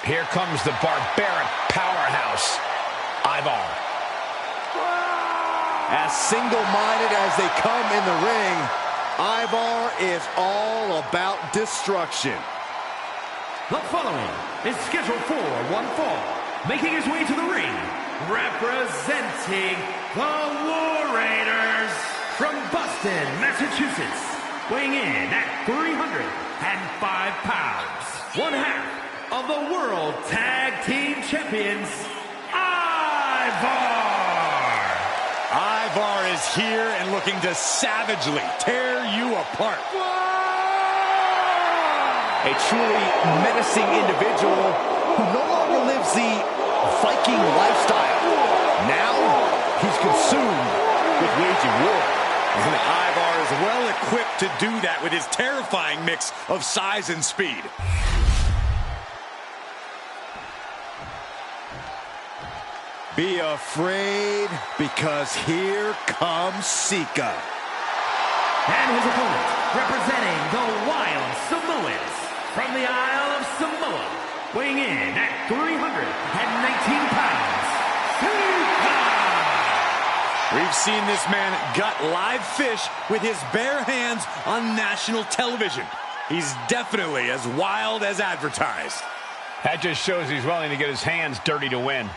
Here comes the barbaric powerhouse, Ivar. As single-minded as they come in the ring, Ivar is all about destruction. The following is scheduled for one fall. Making his way to the ring, representing the War Raiders from Boston, Massachusetts, weighing in at 305 pounds, one half of the World Tag Team Champions, Ivar. Ivar is here and looking to savagely tear you apart. A truly menacing individual who no longer lives the Viking lifestyle. Now, he's consumed with waging war. And Ivar is well equipped to do that with his terrifying mix of size and speed. Be afraid, because here comes Sika. And his opponent, representing the Wild Samoans from the Isle of Samoa, weighing in at 319 pounds, Sika! We've seen this man gut live fish with his bare hands on national television. He's definitely as wild as advertised. That just shows he's willing to get his hands dirty to win.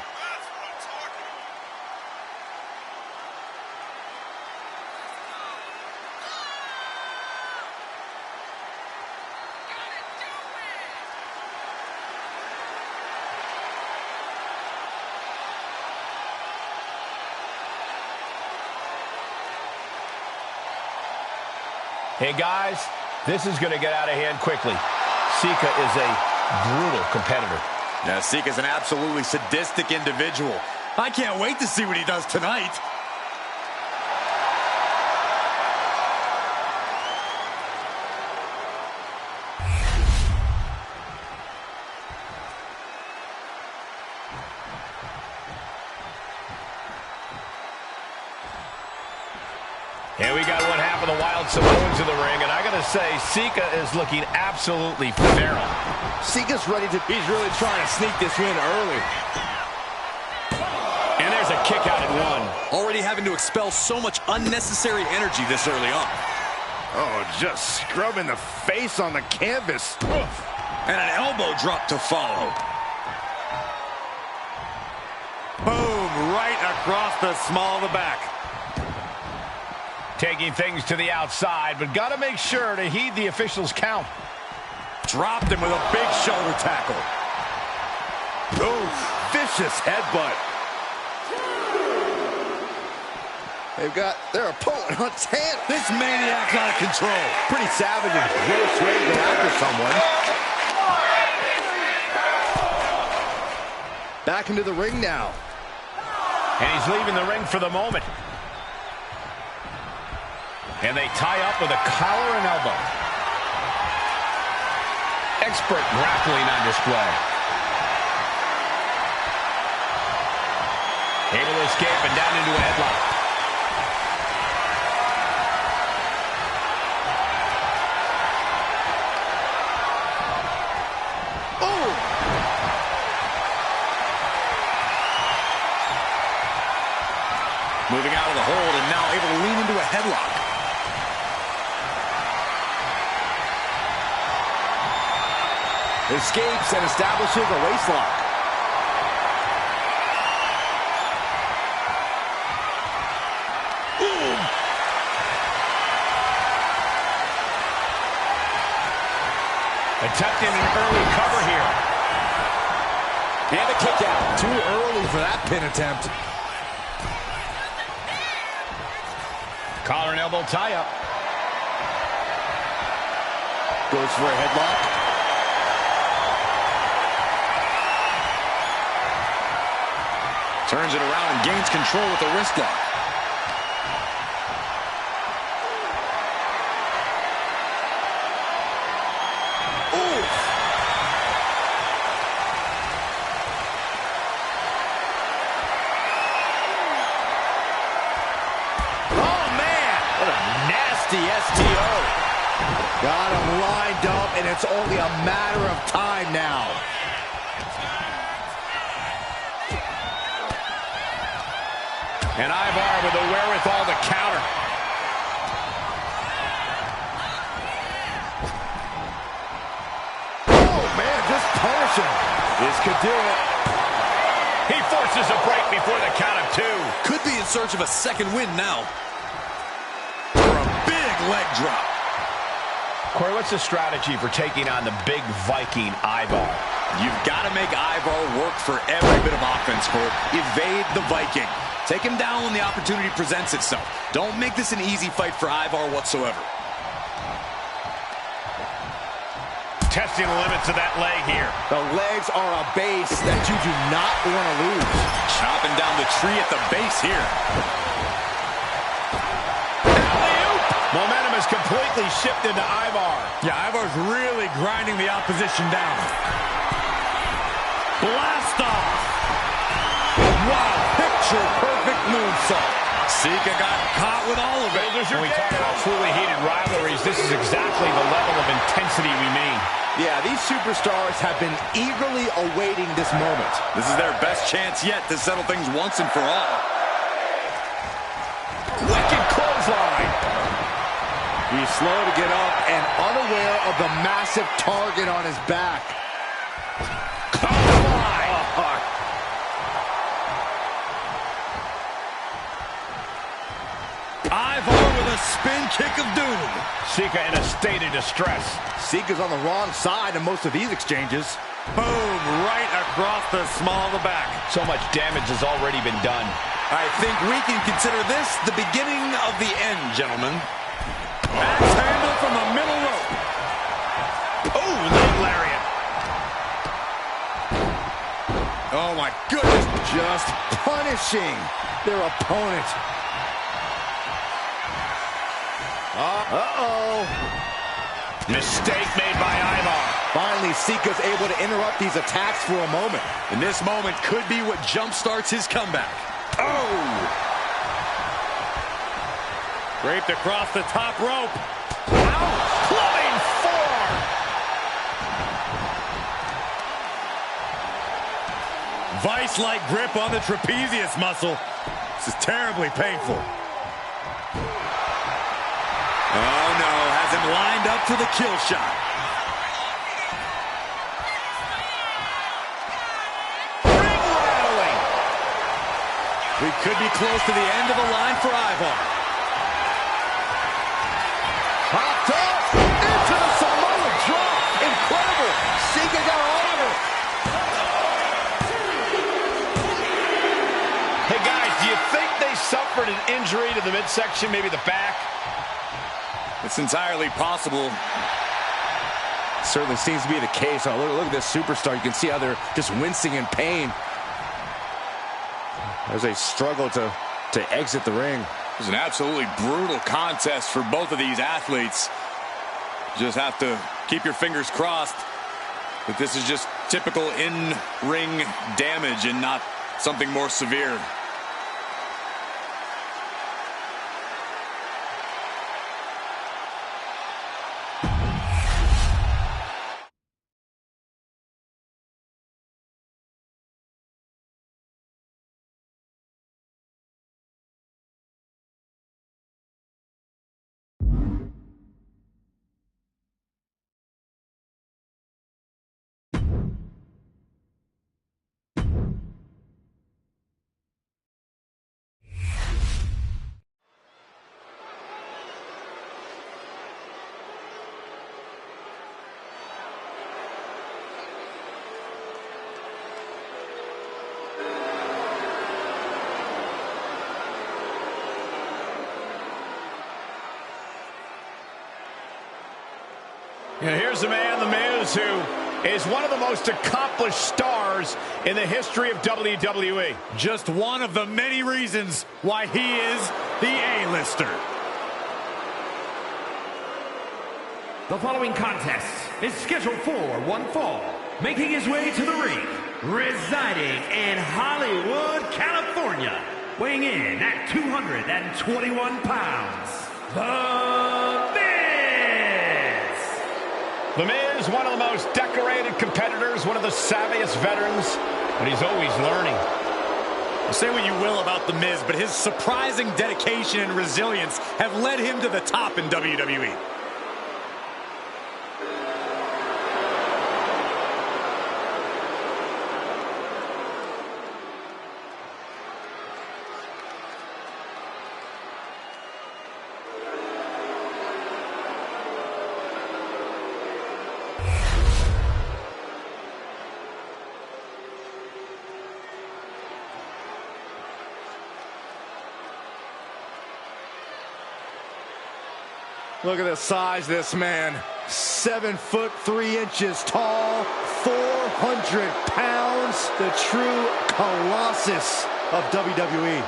Hey guys, this is going to get out of hand quickly. Sika is a brutal competitor. Now, Sika's an absolutely sadistic individual. I can't wait to see what he does tonight. Here we got one half of the Wild Samoans in the ring, and I gotta say, Sika is looking absolutely feral. Sika's ready to... He's really trying to sneak this win early. And there's a kick out at one. Already having to expel so much unnecessary energy this early on. Oh, just scrubbing the face on the canvas. And an elbow drop to follow. Boom, right across the small of the back. Taking things to the outside, but got to make sure to heed the officials' count. Dropped him with a big shoulder tackle. Oh, vicious headbutt. They've got their opponent on its hand. This maniac's out of control. Pretty savage and gross way to go after someone. Back into the ring now. And he's leaving the ring for the moment. And they tie up with a collar and elbow. Expert grappling on display. Able to escape and down into a headlock. Oh! Moving out of the hold and now able to lean into a headlock. Escapes and establishes a waistlock. Attempting an early cover here. And a kick out. Too early for that pin attempt. Collar and elbow tie-up. Goes for a headlock. Turns it around and gains control with the wrist lock. Ooh! Oh, man! What a nasty STO. Got him lined up, and it's only a matter of time now. And Ivar with the wherewithal to counter. Oh, man, just punishing. This could do it. He forces a break before the count of 2. Could be in search of a second win now. For a big leg drop. Corey, what's the strategy for taking on the big Viking Ivar? You've got to make Ivar work for every bit of offense, Corey. Evade the Viking. Take him down when the opportunity presents itself. Don't make this an easy fight for Ivar whatsoever. Testing the limits of that leg here. The legs are a base that you do not want to lose. Chopping down the tree at the base here. Alley-oop! Momentum has completely shifted to Ivar. Yeah, Ivar's really grinding the opposition down. Blast off! Wow, picture-perfect moonsault. Sika got caught with all of it. When we talk about truly heated rivalries, this is exactly the level of intensity we mean. Yeah, these superstars have been eagerly awaiting this moment. This is their best chance yet to settle things once and for all. Wicked clothesline. He's slow to get up and unaware of the massive target on his back. Ivar with a spin kick of doom. Sika in a state of distress. Sika's on the wrong side in most of these exchanges. Boom, right across the small of the back. So much damage has already been done. I think we can consider this the beginning of the end, gentlemen. Axe handle from the middle rope. Oh, leg lariat. Oh, my goodness. Just punishing their opponent. Uh-oh. Mistake made by Ivar. Finally, Sika's able to interrupt these attacks for a moment. And this moment could be what jumpstarts his comeback. Oh! Draped across the top rope. Clubbing forearm. Vice-like grip on the trapezius muscle. This is terribly painful. Oh, no. Has him lined up for the kill shot. Ring rattling. We could be close to the end of the line for Ivar. Popped up into the Samoa drop. Incredible. Sika got over. Hey, guys, do you think they suffered an injury to the midsection, maybe the back? It's entirely possible. Certainly seems to be the case. Oh, look at this superstar. You can see how they're just wincing in pain as they struggle to exit the ring. It was an absolutely brutal contest for both of these athletes. Just have to keep your fingers crossed that this is just typical in-ring damage and not something more severe. And here's the man, The Miz, who is one of the most accomplished stars in the history of WWE. Just one of the many reasons why he is the A-lister. The following contest is scheduled for one fall, making his way to the ring, residing in Hollywood, California, weighing in at 221 pounds, The Miz! The Miz, one of the most decorated competitors, one of the savviest veterans, but he's always learning. Say what you will about The Miz, but his surprising dedication and resilience have led him to the top in WWE. Look at the size of this man. 7 foot 3 inches tall, 400 pounds. The true colossus of WWE.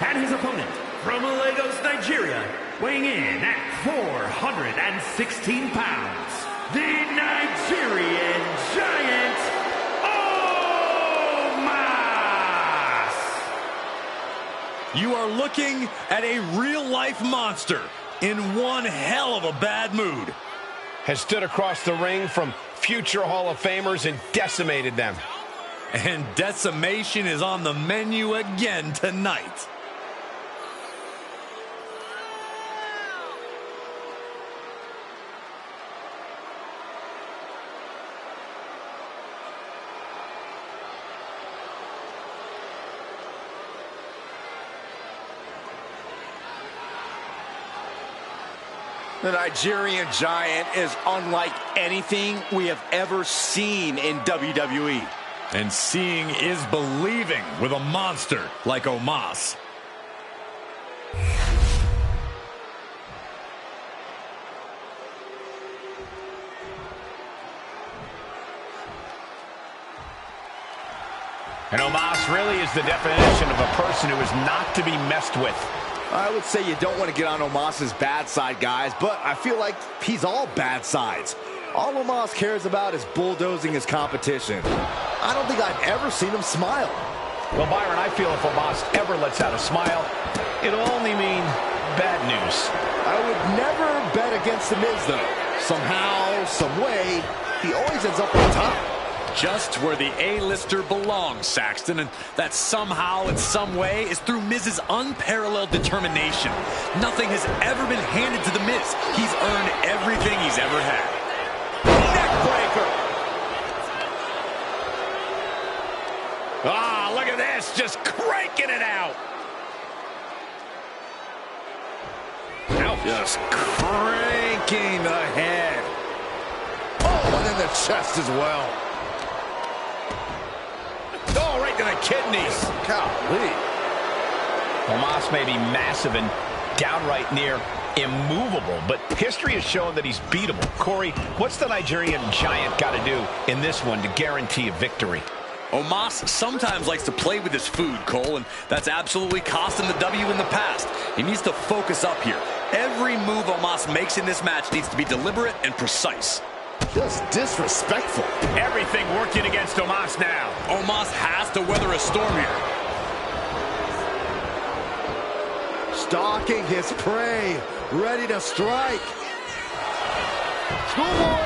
And his opponent from Lagos, Nigeria, weighing in at 416 pounds, the Nigerian Giant, Omos! You are looking at a real-life monster in one hell of a bad mood. Has stood across the ring from future Hall of Famers and decimated them. And decimation is on the menu again tonight. The Nigerian Giant is unlike anything we have ever seen in WWE. And seeing is believing with a monster like Omos. And Omos really is the definition of a person who is not to be messed with. I would say you don't want to get on Omos's bad side, guys, but I feel like he's all bad sides. All Omos cares about is bulldozing his competition. I don't think I've ever seen him smile. Well, Byron, I feel if Omos ever lets out a smile, it'll only mean bad news. I would never bet against The Miz, though. Somehow, some way, he always ends up on top. Just where the A-lister belongs, Saxton, and that somehow, in some way, is through Miz's unparalleled determination. Nothing has ever been handed to The Miz. He's earned everything he's ever had. Neckbreaker! Ah, look at this, just cranking it out! Ouch. Just cranking the head. Oh, and then the chest as well. Oh, right to the kidneys. Golly. Omos may be massive and downright near immovable, but history has shown that he's beatable. Corey, what's the Nigerian Giant got to do in this one to guarantee a victory? Omos sometimes likes to play with his food, Cole, and that's absolutely cost him the W in the past. He needs to focus up here. Every move Omos makes in this match needs to be deliberate and precise. Just disrespectful. Everything working against Omos now. Omos has to weather a storm here. Stalking his prey, ready to strike. Schoolboy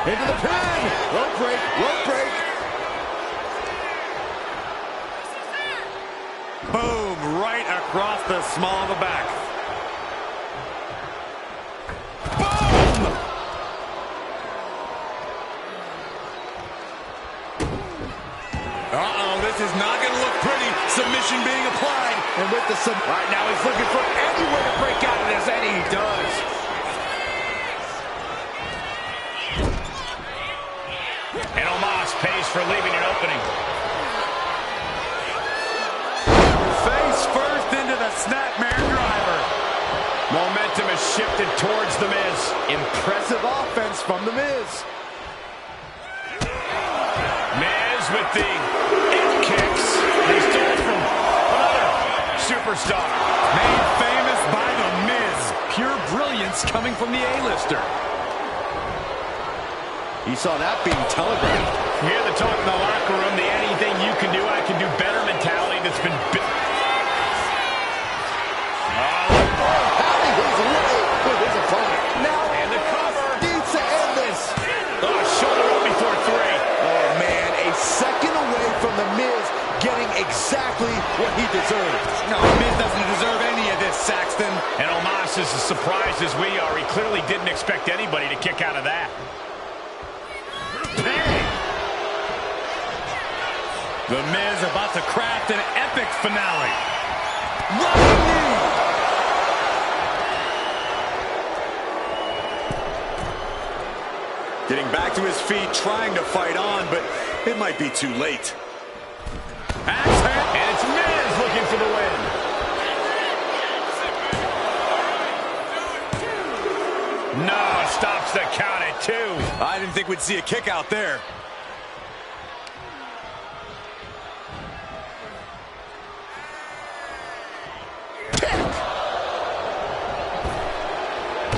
into the pin. Rope break, rope break. Boom, right across the small of the back. Uh-oh, this is not going to look pretty. Submission being applied. And with the sub, right now he's looking for anywhere to break out of this, and he does. And Omos pays for leaving an opening. Face first into the snapmare driver. Momentum has shifted towards The Miz. Impressive offense from The Miz. Miz with the kicks. He stole from another superstar. Made famous by The Miz. Pure brilliance coming from the A-lister. You saw that being telegraphed. You hear the talk in the locker room, the anything you can do, I can do better mentality that's been built. He's away with his opponent. Now, And the cover. needs to end this. Oh, shoulder up before 3. Oh, man, a second away from The Miz getting a exactly what he deserves. No, Miz doesn't deserve any of this, Saxton. And Omos is as surprised as we are. He clearly didn't expect anybody to kick out of that. Bang! The Miz about to craft an epic finale. Running knee! Getting back to his feet, trying to fight on, but it might be too late. Axe handle. And it's Miz looking for the win. No, stops the count at 2. I didn't think we'd see a kick out there.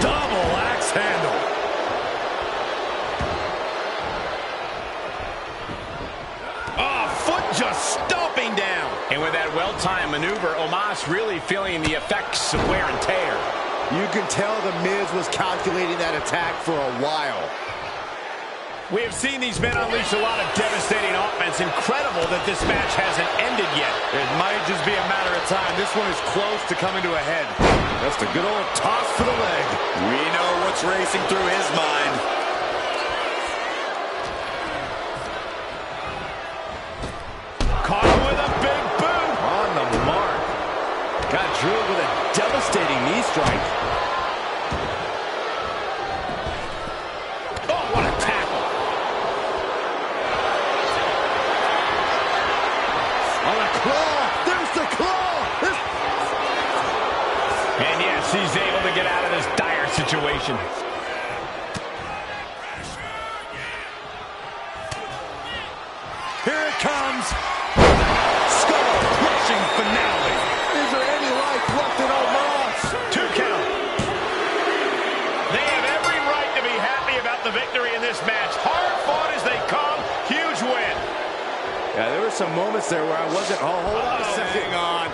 Double axe handle. Oh, foot just stomping down. And with that well-timed maneuver, Omos really feeling the effects of wear and tear. You can tell The Miz was calculating that attack for a while. We have seen these men unleash a lot of devastating offense. Incredible that this match hasn't ended yet. It might just be a matter of time. This one is close to coming to a head. That's the good old toss for the leg. We know what's racing through his mind. Caught him with a big boot. On the mark. Got drilled with a devastating knee strike. Oh, what a tackle. On a claw. There's the claw. And yes, he's able to get out of this dire situation. Here it comes. Skull-crushing finale. Is there any life left in Omos? 2 count. They have every right to be happy about the victory in this match. Hard fought as they come. Huge win. Yeah, there were some moments there where I wasn't. Oh, hold on a second. Hang on.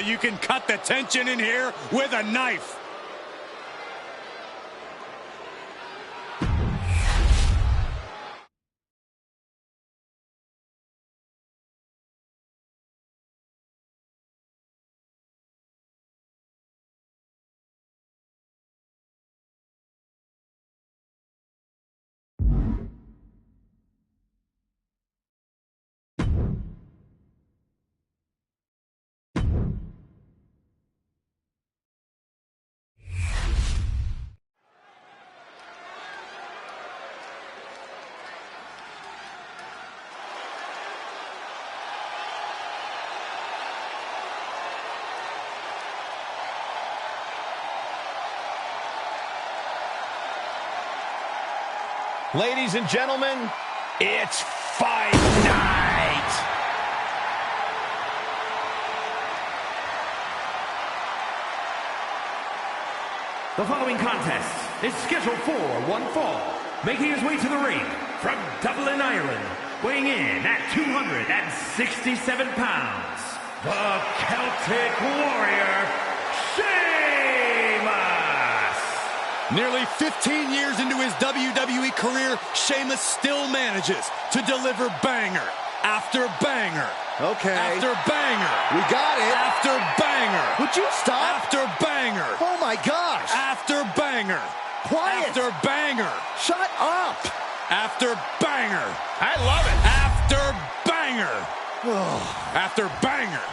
You can cut the tension in here with a knife. Ladies and gentlemen, it's fight night. The following contest is scheduled for one fall. Making his way to the ring from Dublin, Ireland, weighing in at 267 pounds, the Celtic Warrior, Sheamus! Nearly 15 years into his WWE career, Sheamus still manages to deliver banger after banger. Okay. After banger. We got it. After banger. Would you stop? After banger. Oh, my gosh. After banger. Quiet. After banger. Shut up. After banger. I love it. After banger. After banger.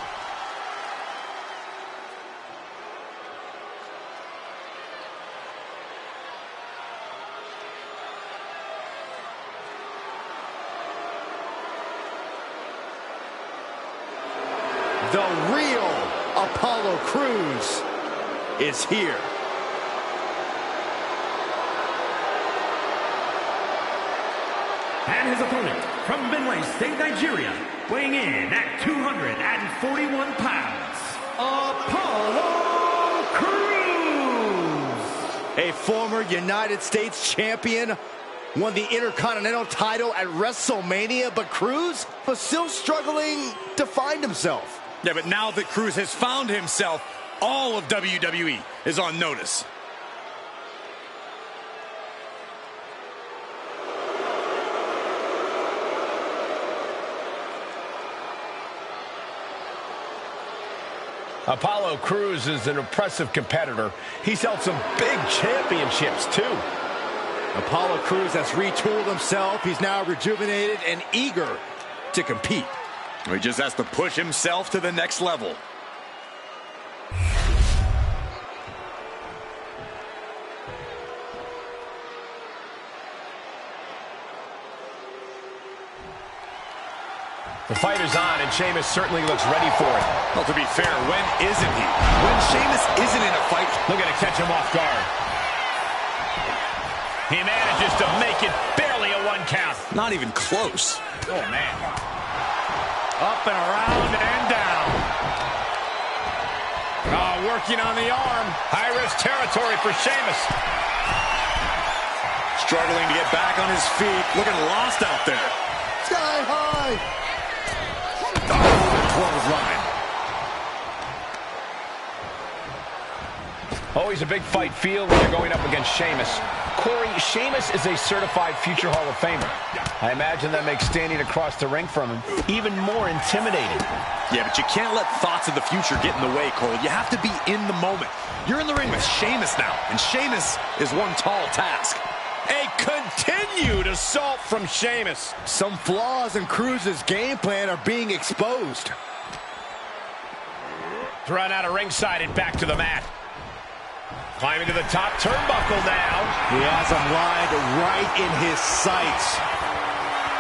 The real Apollo Crews is here. And his opponent from Benue State, Nigeria, weighing in at 241 pounds, Apollo Crews! A former United States champion, won the Intercontinental title at WrestleMania, but Crews was still struggling to find himself. Yeah, but now that Crews has found himself, all of WWE is on notice. Apollo Crews is an impressive competitor. He's held some big championships, too. Apollo Crews has retooled himself. He's now rejuvenated and eager to compete. He just has to push himself to the next level. The fight is on, and Sheamus certainly looks ready for it. Well, to be fair, when isn't he? When Sheamus isn't in a fight, looking to catch him off guard. He manages to make it barely a 1 count. not even close. Oh, man. Up and around and down. Oh, working on the arm. High-risk territory for Sheamus. Struggling to get back on his feet. Looking lost out there. Sky high. Clothesline. Always a big fight feel when you're going up against Sheamus. Corey, Sheamus is a certified future Hall of Famer. I imagine that makes standing across the ring from him even more intimidating. Yeah, but you can't let thoughts of the future get in the way, Cole. You have to be in the moment. You're in the ring with Sheamus now, and Sheamus is one tall task. A continued assault from Sheamus. Some flaws in Cruz's game plan are being exposed. Run out of ringside and back to the mat. Climbing to the top turnbuckle now. He has him lined right in his sights.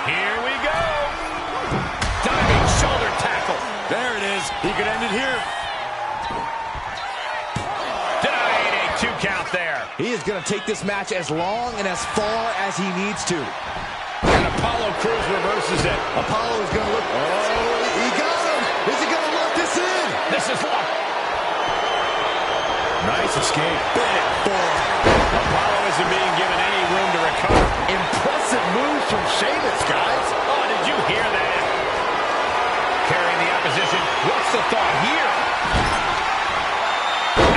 Here we go. Diving shoulder tackle. There it is. He could end it here. Denied a 2 count there. He is going to take this match as long and as far as he needs to. And Apollo Crews reverses it. Apollo is going to look. Oh, he got him. Is he going to lock this in? This is locked. Nice escape. Big forearm. Apollo isn't being given any room to recover. Impressive moves from Sheamus, guys. Oh, did you hear that? Carrying the opposition. What's the thought here?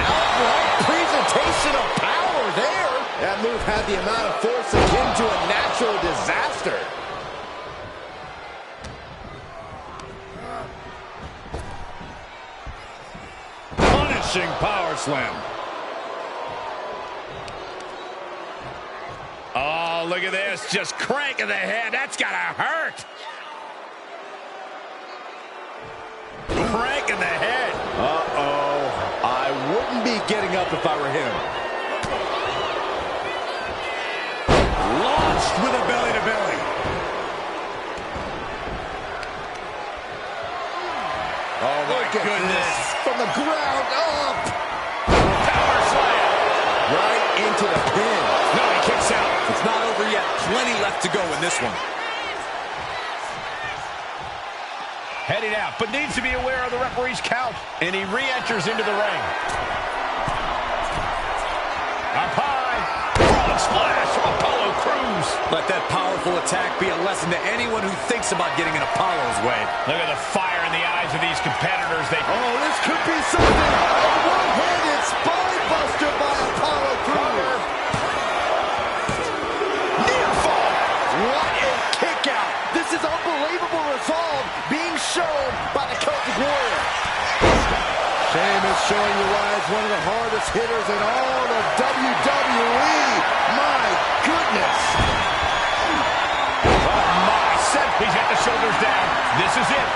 Outright presentation of power there. That move had the amount of force akin to a natural disaster. Punishing power slam. Oh, look at this. Just cranking the head. That's got to hurt. Cranking the head. Uh-oh. I wouldn't be getting up if I were him. Launched with a belly-to-belly. Oh, my goodness. From the ground up. Power slam. Right into the pin. No, he kicks out. It's not over yet. Plenty left to go in this one. Heading out, but needs to be aware of the referee's count. And he re-enters into the ring. Up high. Frog splash from Apollo Crews. Let that powerful attack be a lesson to anyone who thinks about getting in Apollo's way. Look at the fire in the eyes of these competitors. Oh, this could be something. A one-handed spine buster by Apollo Crews. Near fall. What a kick out. This is unbelievable resolve being shown by the Celtic Warrior. Sheamus showing you why he's one of the hardest hitters in all of WWE. My goodness. Oh, my. He's got the shoulders down. This is it.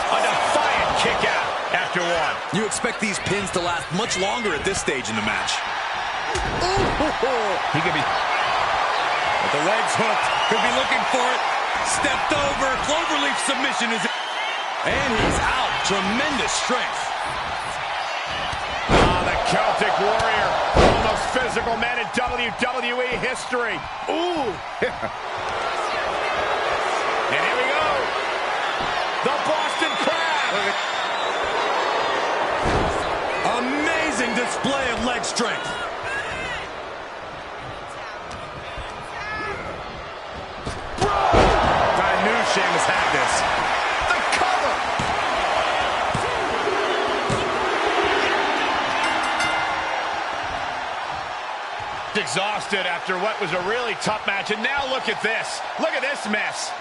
A defiant kick out after 1. You expect these pins to last much longer at this stage in the match. He could be... But the legs hooked. Could be looking for it. Stepped over. Cloverleaf submission is... And he's out. Tremendous strength. Ah, the Celtic Warrior. One of the most physical men in WWE history. Ooh. And here we go. The Boston Crab. Amazing display of leg strength. I knew Sheamus had this. The cover. Exhausted after what was a really tough match. And now look at this. Look at this mess.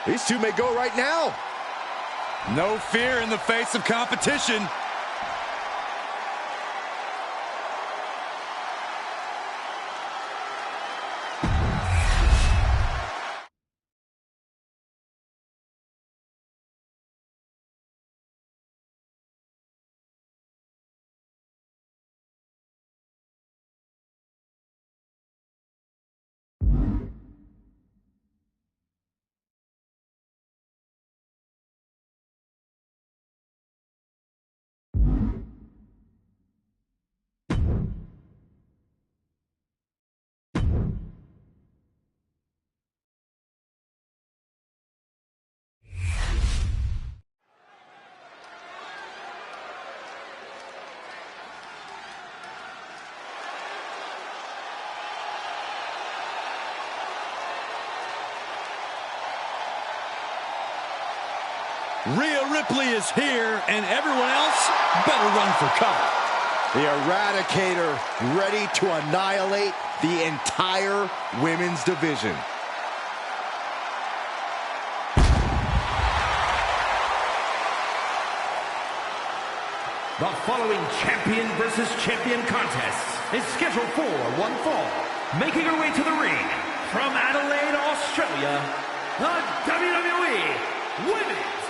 These two may go right now. No fear in the face of competition. Rhea Ripley is here, and everyone else better run for cover. The Eradicator ready to annihilate the entire women's division. The following champion versus champion contest is scheduled for one fall. Making her way to the ring from Adelaide, Australia, the WWE Women's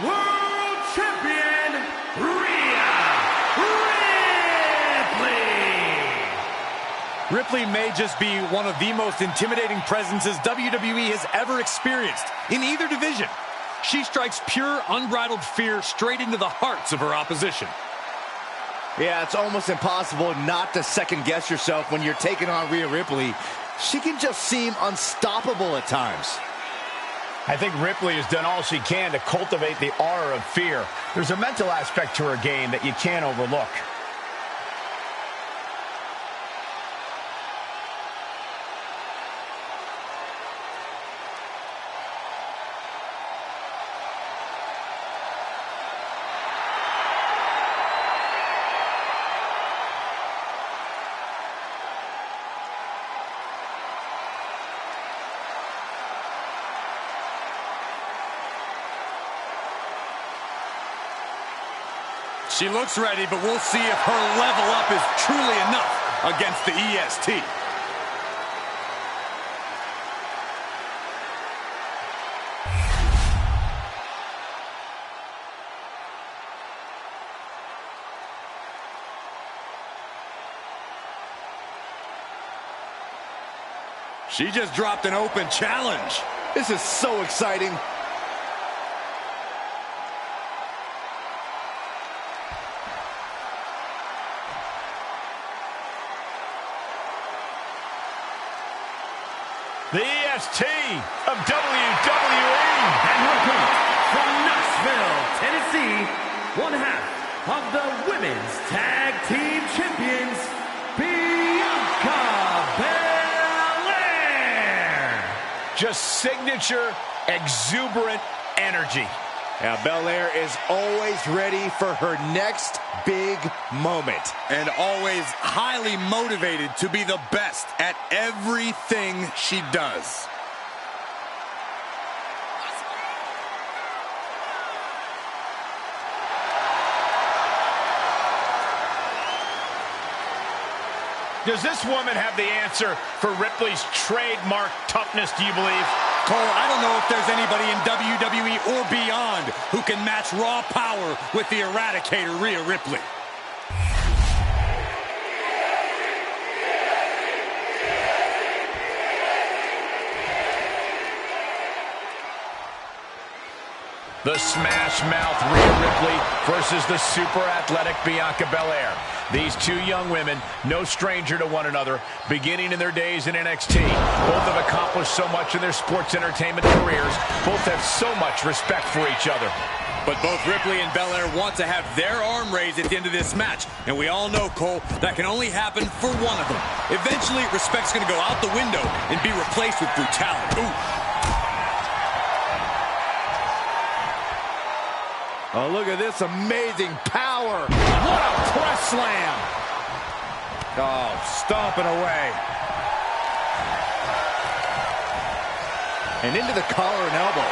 World Champion, Rhea Ripley. Ripley may just be one of the most intimidating presences WWE has ever experienced in either division. She strikes pure, unbridled fear straight into the hearts of her opposition. Yeah, it's almost impossible not to second-guess yourself when you're taking on Rhea Ripley. She can just seem unstoppable at times. I think Ripley has done all she can to cultivate the aura of fear. There's a mental aspect to her game that you can't overlook. She looks ready, but we'll see if her level up is truly enough against the EST. She just dropped an open challenge. This is so exciting. The EST of WWE. And her opponent from Knoxville, Tennessee, one half of the Women's Tag Team Champions, Bianca Belair. Just signature, exuberant energy. Yeah, Belair is always ready for her next big moment. And always highly motivated to be the best at everything she does. Does this woman have the answer for Ripley's trademark toughness, do you believe? Cole, I don't know if there's anybody in WWE or beyond who can match raw power with the Eradicator, Rhea Ripley. The Smash Mouth Rhea Ripley versus the super athletic Bianca Belair. These two young women, no stranger to one another, beginning in their days in NXT. Both have accomplished so much in their sports entertainment careers. Both have so much respect for each other. But both Ripley and Belair want to have their arm raised at the end of this match. And we all know, Cole, that can only happen for one of them. Eventually, respect's going to go out the window and be replaced with brutality. Ooh. Oh, look at this amazing power. What a press slam. Oh, stomping away. And into the collar and elbow.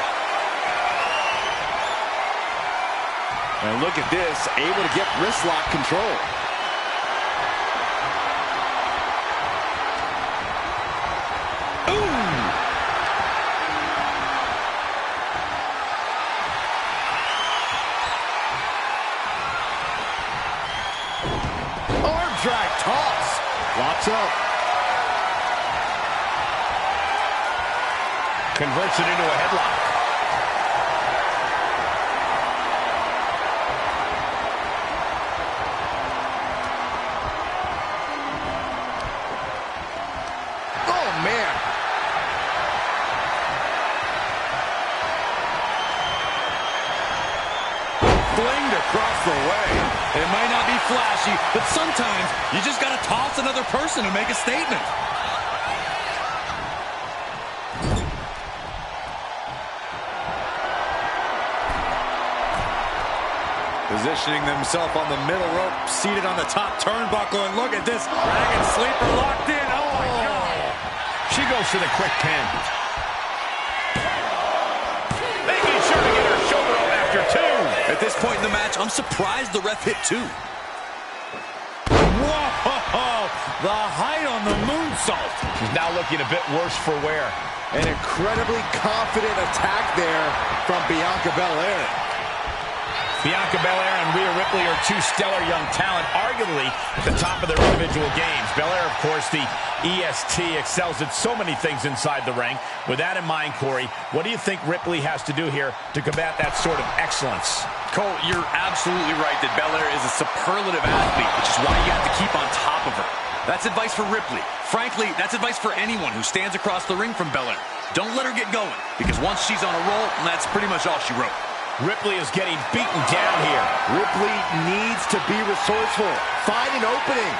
And look at this, able to get wrist lock control. Drag toss. Locks up. Converts it into a headlock. Oh, man. Flinged across the way. It might not be flashy, but sometimes you just got to toss another person to make a statement. Positioning themselves on the middle rope, seated on the top turnbuckle, and look at this. Dragon sleeper locked in. Oh, my God. She goes for the quick pin. Making sure to get her shoulder up after two. At this point in the match, I'm surprised the ref hit two. Whoa! The height on the moonsault. She's now looking a bit worse for wear. An incredibly confident attack there from Bianca Belair. Bianca Belair and Rhea Ripley are two stellar young talent, arguably at the top of their individual games. Belair, of course, the EST, excels at so many things inside the ring. With that in mind, Corey, what do you think Ripley has to do here to combat that sort of excellence? Cole, you're absolutely right that Belair is a superlative athlete, which is why you have to keep on top of her. That's advice for Ripley. Frankly, that's advice for anyone who stands across the ring from Belair. Don't let her get going, because once she's on a roll, that's pretty much all she wrote. Ripley is getting beaten down here. Ripley needs to be resourceful. Find an opening.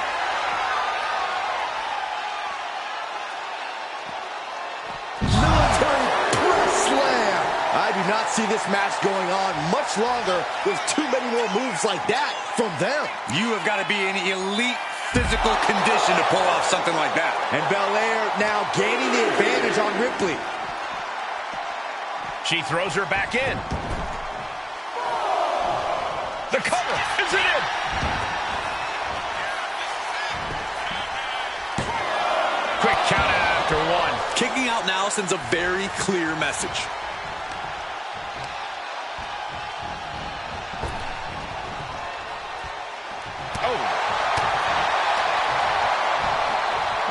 Military press slam. I do not see this match going on much longer with too many more moves like that from them. You have got to be in elite physical condition to pull off something like that. And Belair now gaining the advantage on Ripley. She throws her back in. The cover is in. Quick count out after one. Kicking out now sends a very clear message. Oh.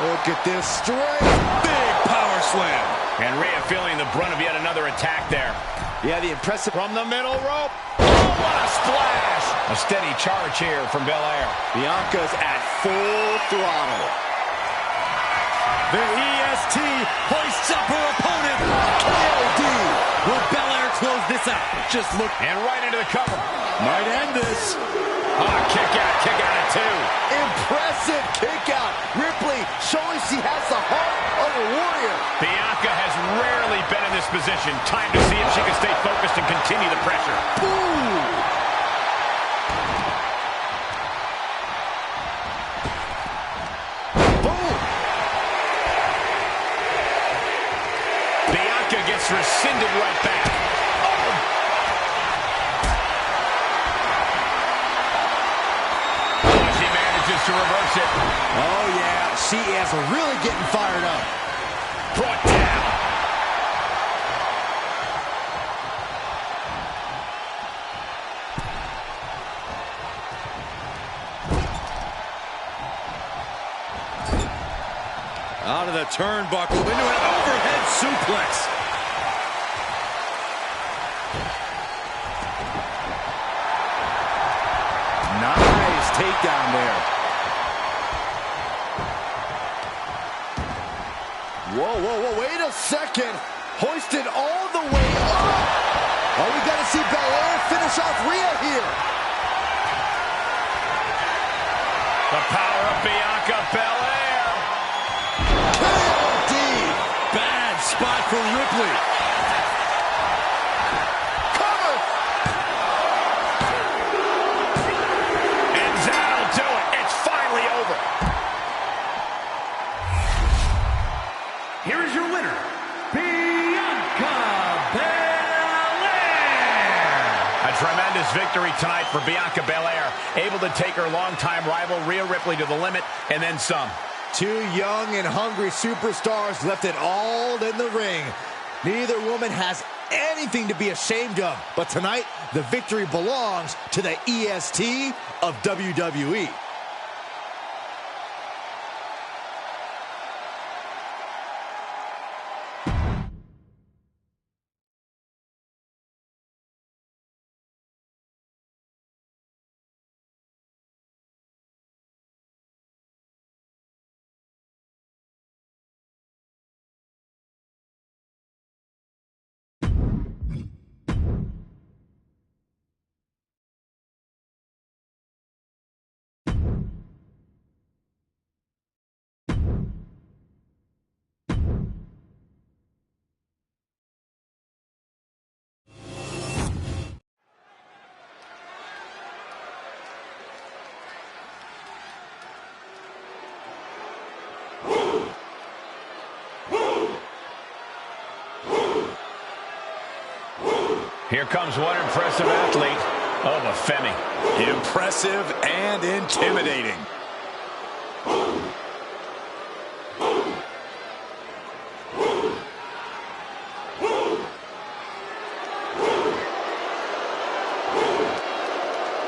Look at this strength. Big power slam. And Rhea feeling the brunt of yet another attack there. Yeah, the impressive From the middle rope. Oh, what a splash. A steady charge here from Belair. Bianca's at full throttle. The EST hoists up her opponent. KOD. Will Belair close this out? Just look. And right into the cover. Might end this. Kick out at two. Impressive kick out. Ripley showing she has the heart of a warrior. Bianca has rarely been in this position. Time to see if she can stay focused and continue the pressure. Boom. Boom. Bianca gets rescinded right back. To reverse it. Oh, yeah. She is really getting fired up. Brought down. Out of the turnbuckle into an overhead suplex. Nice takedown there. Whoa, wait a second. Hoisted all the way up. Oh, we got to see Belair finish off Rhea here. The power of Bianca Belair. KOD. Bad spot for Ripley. Cover. And that'll do it. It's finally over. Here is your winner, Bianca Belair. A tremendous victory tonight for Bianca Belair, able to take her longtime rival Rhea Ripley to the limit and then some. Two young and hungry superstars left it all in the ring. Neither woman has anything to be ashamed of, but tonight the victory belongs to the EST of WWE. Here comes one impressive athlete. Oh, the Femi. Impressive and intimidating.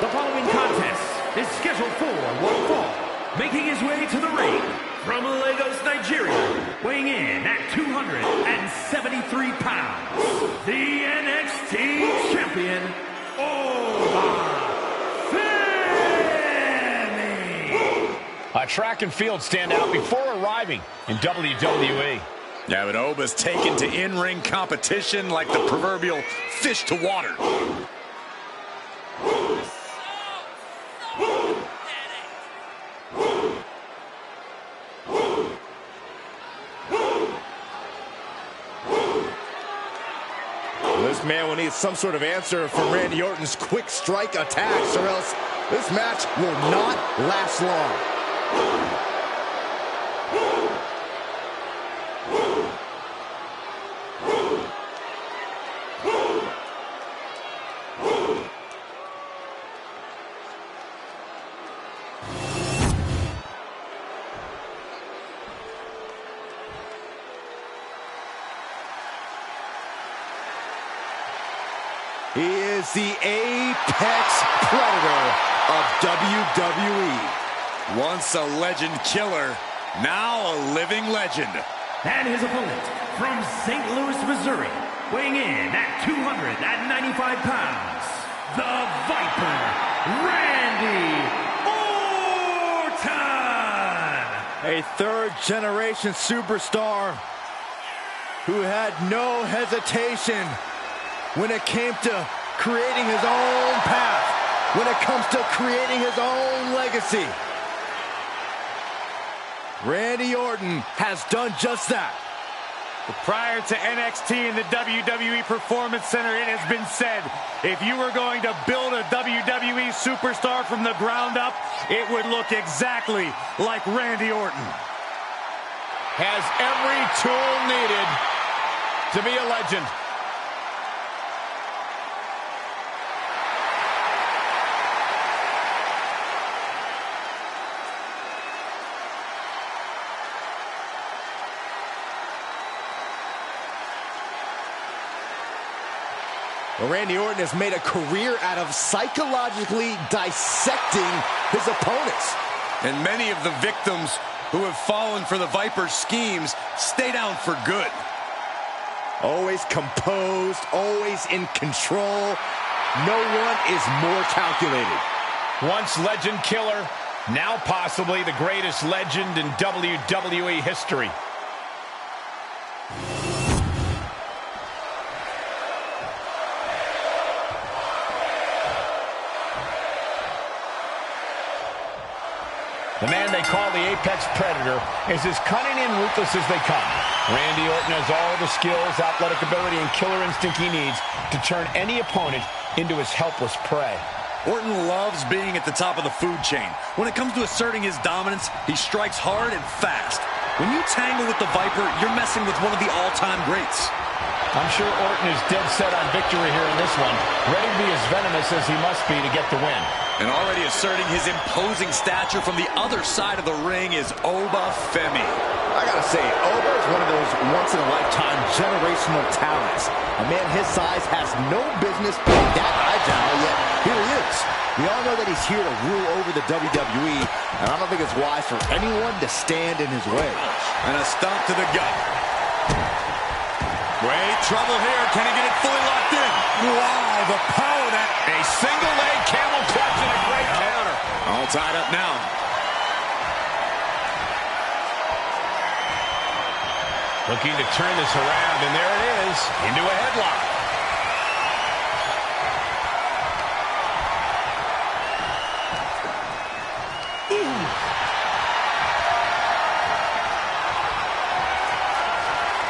The following contest is scheduled for one fall. Making his way to the ring from Lagos, Nigeria, weighing in at 273 pounds, the NXT champion, Femi. A track and field standout before arriving in WWE. Yeah, but Oba's taken to in-ring competition like the proverbial fish to water. This man will need some sort of answer from Randy Orton's quick strike attacks, or else this match will not last long. He is the apex predator of WWE. Once a legend killer, now a living legend. And his opponent from St. Louis, Missouri, weighing in at 295 pounds, the Viper, Randy Orton! A third-generation superstar who had no hesitation when it came to creating his own path, when it comes to creating his own legacy. Randy Orton has done just that. Prior to NXT and the WWE Performance Center, it has been said, if you were going to build a WWE superstar from the ground up, it would look exactly like Randy Orton. Has every tool needed to be a legend. Well, Randy Orton has made a career out of psychologically dissecting his opponents. And many of the victims who have fallen for the Viper's schemes stay down for good. Always composed, always in control. No one is more calculated. Once legend killer, now possibly the greatest legend in WWE history. The man they call the Apex Predator is as cunning and ruthless as they come. Randy Orton has all the skills, athletic ability, and killer instinct he needs to turn any opponent into his helpless prey. Orton loves being at the top of the food chain. When it comes to asserting his dominance, he strikes hard and fast. When you tangle with the Viper, you're messing with one of the all-time greats. I'm sure Orton is dead set on victory here in this one, ready to be as venomous as he must be to get the win. And already asserting his imposing stature from the other side of the ring is Oba Femi. I gotta say, Oba is one of those once-in-a-lifetime generational talents. A man his size has no business being that agile, yet here he is. We all know that he's here to rule over the WWE, and I don't think it's wise for anyone to stand in his way. And a stomp to the gut. Wait, trouble here. Can he get it fully locked in? Wow, the power that... A single leg camel clutch and a great counter. All tied up now. Looking to turn this around, and there it is, into a headlock.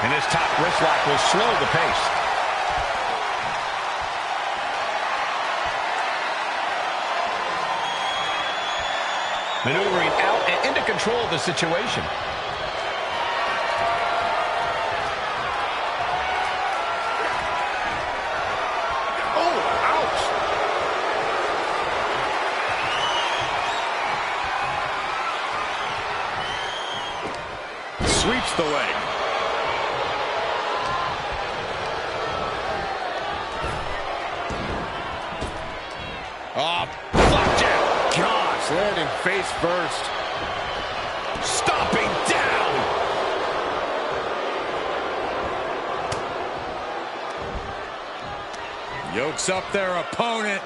And his top wrist lock will slow the pace. Maneuvering out and into control of the situation. Oh, ouch! Sweeps the leg. Oh, flapjack. Gosh, landing face first. Stomping down. Yokes up their opponent.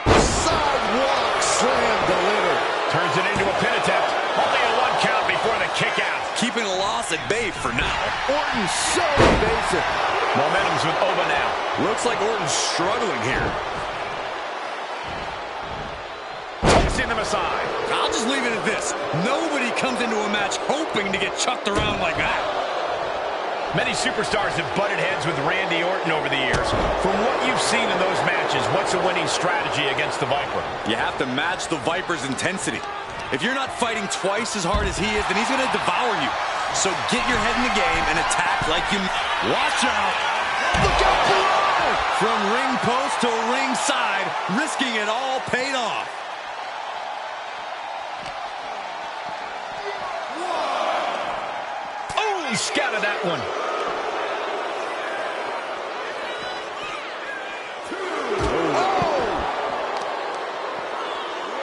Sidewalk slam delivered. Turns it into a pin attempt. Only a 1 count before the kick out. Keeping a loss at bay for now. Orton so evasive. Momentum's with Oba now. Looks like Orton's struggling here. Tossing them aside. I'll just leave it at this. Nobody comes into a match hoping to get chucked around like that. Many superstars have butted heads with Randy Orton over the years. From what you've seen in those matches, what's a winning strategy against the Viper? You have to match the Viper's intensity. If you're not fighting twice as hard as he is, then he's going to devour you. So get your head in the game and attack like you... Watch out! Look out below! From ring post to ring side, risking it all paid off. Oh, he scouted that one.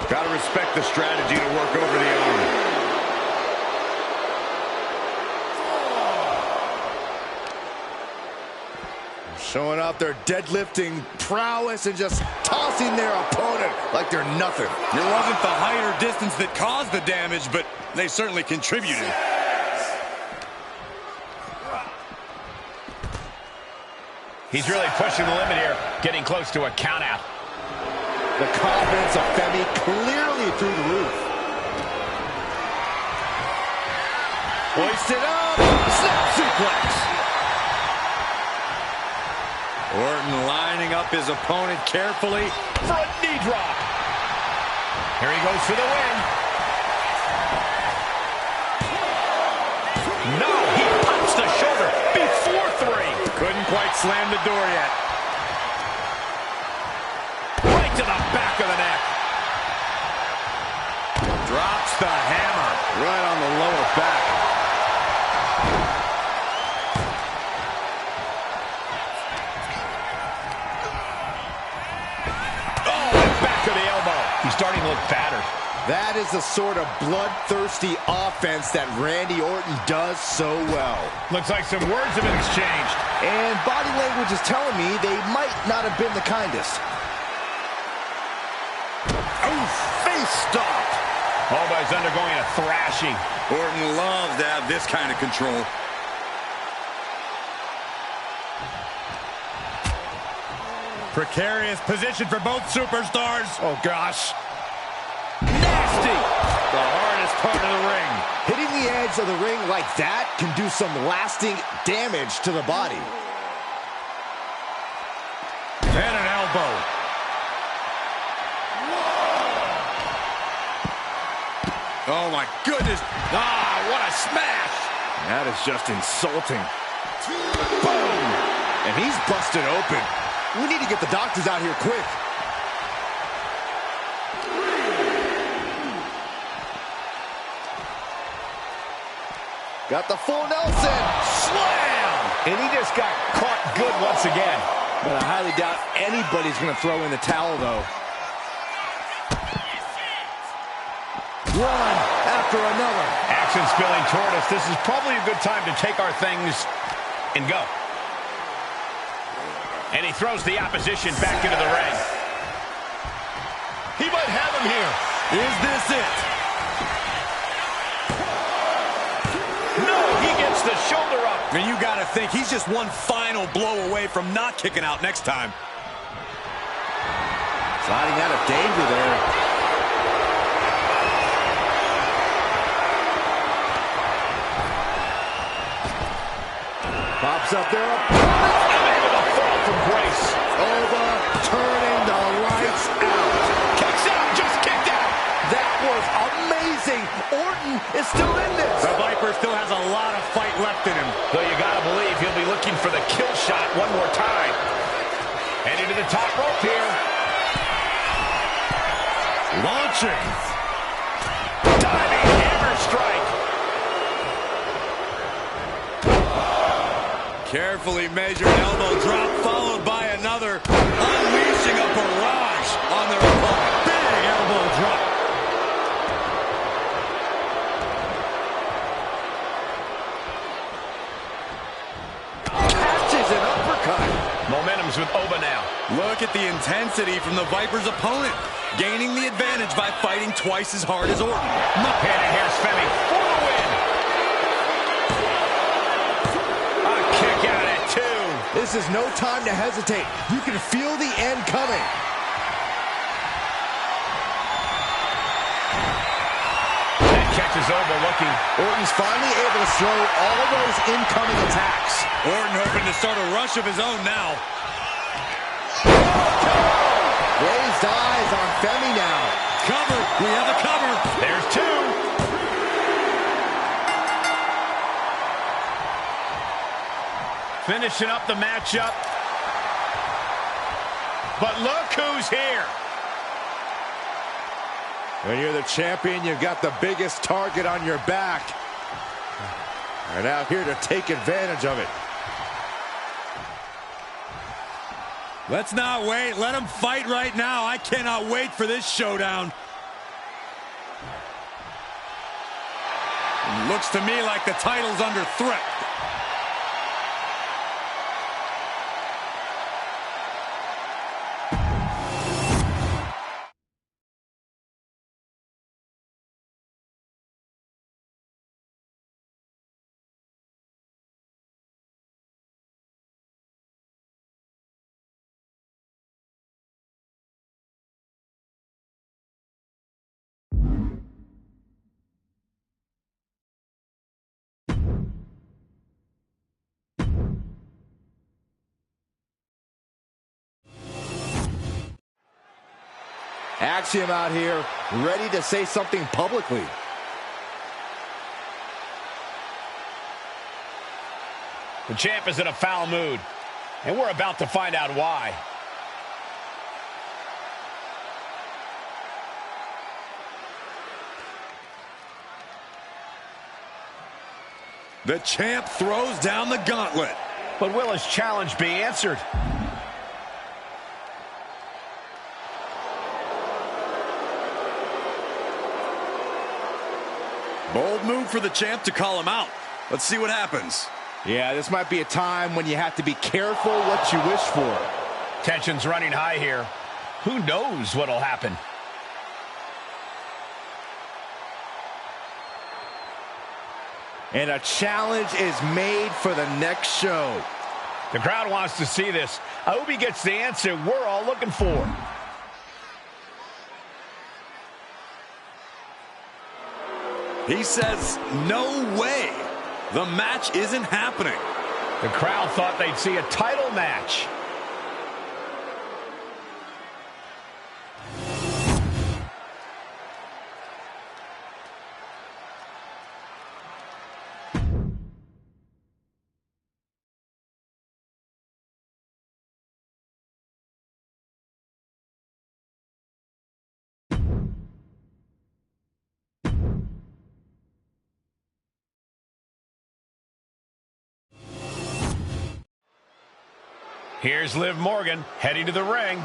Gotta respect the strategy to work over the arm. Showing off their deadlifting prowess and just tossing their opponent like they're nothing. It wasn't the height or distance that caused the damage, but they certainly contributed. He's really pushing the limit here, getting close to a count out. The confidence of Femi clearly through the roof. Hoisted up, snap suplex. Orton lining up his opponent carefully. Front knee drop. Here he goes for the win. No, he pops the shoulder before 3. Couldn't quite slam the door yet. Right to the back of the neck. Drops the hammer right on the lower back. He's starting to look battered. That is the sort of bloodthirsty offense that Randy Orton does so well. Looks like some words have been exchanged. And body language is telling me they might not have been the kindest. Oh, face stop. Oba's undergoing a thrashing. Orton loves to have this kind of control. Precarious position for both superstars. Oh, gosh. Nasty! The hardest part of the ring. Hitting the edge of the ring like that can do some lasting damage to the body. And an elbow. Oh, my goodness. Ah, what a smash! That is just insulting. Boom! And he's busted open. We need to get the doctors out here quick. Got the full Nelson. Slam! And he just got caught good once again. But I highly doubt anybody's going to throw in the towel, though. One after another. Action spilling toward us. This is probably a good time to take our things and go. And he throws the opposition back into the ring. He might have him here. Is this it? No, he gets the shoulder up. And you got to think he's just one final blow away from not kicking out next time. Sliding out of danger there. Pops up there. Unable to fall from grace. Overturning the lights out. Kicks out, just kicked out. That was amazing. Orton is still in this. The Viper still has a lot of fight left in him. Though you gotta believe he'll be looking for the kill shot one more time. Heading to the top rope here. Launching. Diving hammer strike. Carefully measured elbow drop followed by another, unleashing a barrage on their opponent. Big elbow drop. Catches an uppercut. Momentum's with Oba now. Look at the intensity from the Viper's opponent, gaining the advantage by fighting twice as hard as Orton. And here's Femi for the win. A kick out at two. This is no time to hesitate. You can feel the end coming. That catches Oba looking. Orton's finally able to throw all those incoming attacks. Orton hoping to start a rush of his own now. Raised eyes on Femi now. Cover. We have a cover. There's two. Finishing up the matchup. But look who's here. When you're the champion, you've got the biggest target on your back. And out here to take advantage of it. Let's not wait. Let them fight right now. I cannot wait for this showdown. Looks to me like the title's under threat. Axiom out here, ready to say something publicly. The champ is in a foul mood, and we're about to find out why. The champ throws down the gauntlet. But will his challenge be answered? Bold move for the champ to call him out. Let's see what happens. Yeah, this might be a time when you have to be careful what you wish for. Tension's running high here. Who knows what'll happen? And a challenge is made for the next show. The crowd wants to see this. I hope he gets the answer we're all looking for. He says, no way. The match isn't happening. The crowd thought they'd see a title match. Here's Liv Morgan heading to the ring.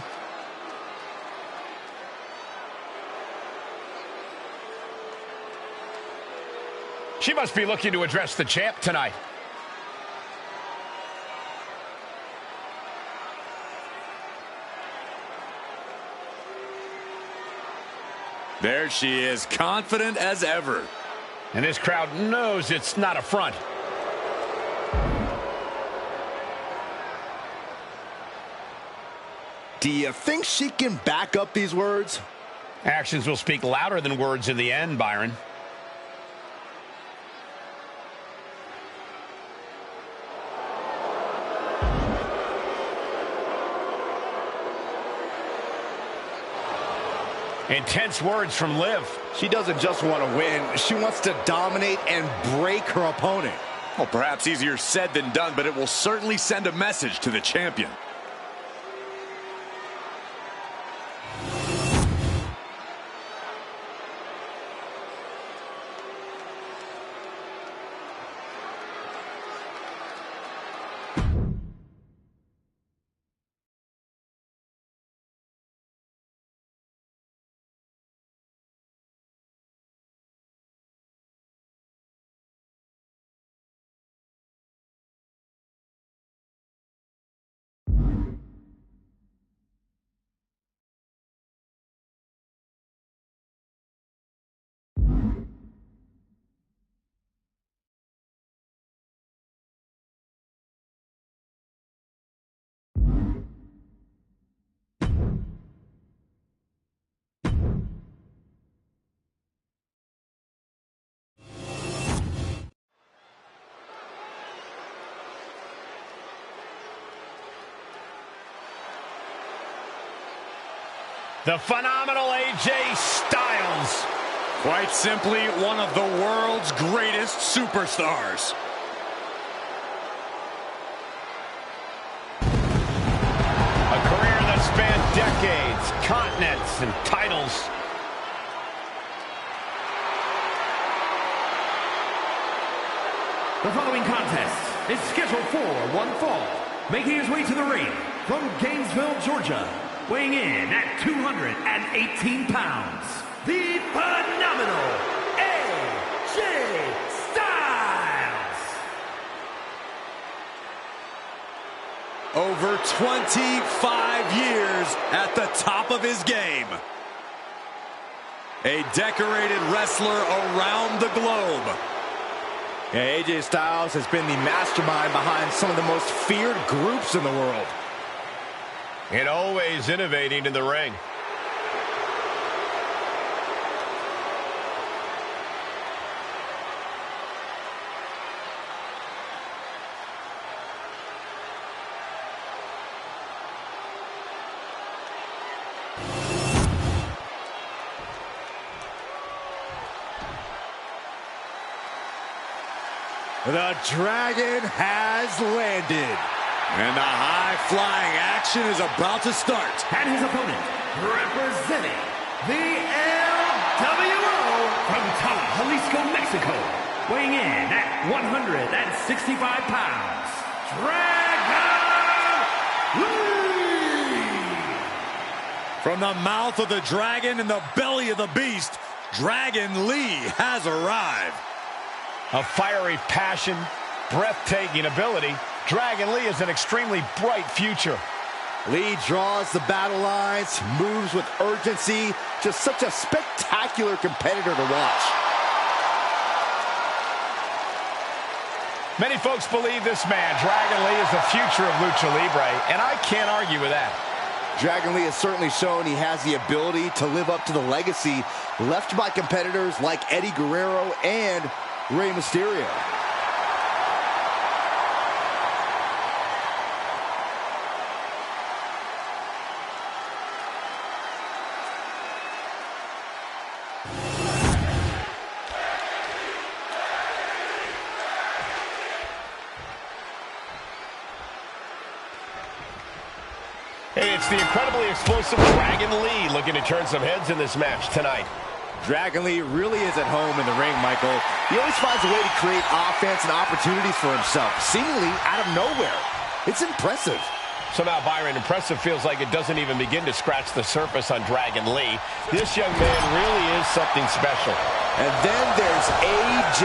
She must be looking to address the champ tonight. There she is, confident as ever. And this crowd knows it's not a front. Do you think she can back up these words? Actions will speak louder than words in the end, Byron. Intense words from Liv. She doesn't just want to win. She wants to dominate and break her opponent. Well, perhaps easier said than done, but it will certainly send a message to the champion. The phenomenal AJ Styles. Quite simply, one of the world's greatest superstars. A career that spanned decades, continents, and titles. The following contest is scheduled for one fall. Making his way to the ring from Gainesville, Georgia, weighing in at 218 pounds, the phenomenal AJ Styles. Over 25 years at the top of his game. A decorated wrestler around the globe. Yeah, AJ Styles has been the mastermind behind some of the most feared groups in the world. And always innovating in the ring. The Dragon has landed. And the high-flying action is about to start. And his opponent, representing the LWO from Tala, Jalisco, Mexico, weighing in at 165 pounds, Dragon Lee! From the mouth of the dragon and the belly of the beast, Dragon Lee has arrived. A fiery passion, breathtaking ability. Dragon Lee has an extremely bright future. Lee draws the battle lines, moves with urgency. Just such a spectacular competitor to watch. Many folks believe this man, Dragon Lee, is the future of Lucha Libre, and I can't argue with that. Dragon Lee has certainly shown he has the ability to live up to the legacy left by competitors like Eddie Guerrero and Rey Mysterio. Hey, it's the incredibly explosive Dragon Lee looking to turn some heads in this match tonight. Dragon Lee really is at home in the ring, Michael. He always finds a way to create offense and opportunities for himself, seemingly out of nowhere. It's impressive. Somehow, Byron, impressive feels like it doesn't even begin to scratch the surface on Dragon Lee. This young man really is something special. And then there's AJ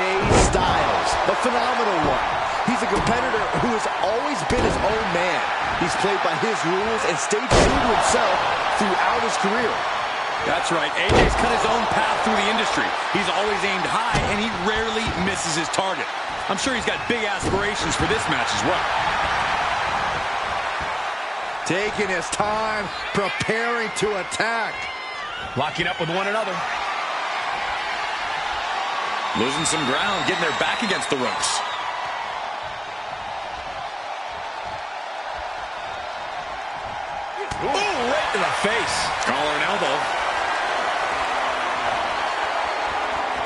Styles, the phenomenal one. He's a competitor who has always been his own man. He's played by his rules and stayed true to himself throughout his career. That's right. AJ's cut his own path through the industry. He's always aimed high, and he rarely misses his target. I'm sure he's got big aspirations for this match as well. Taking his time, preparing to attack. Locking up with one another. Losing some ground, getting their back against the ropes. Ooh, right to the face. Collar and elbow.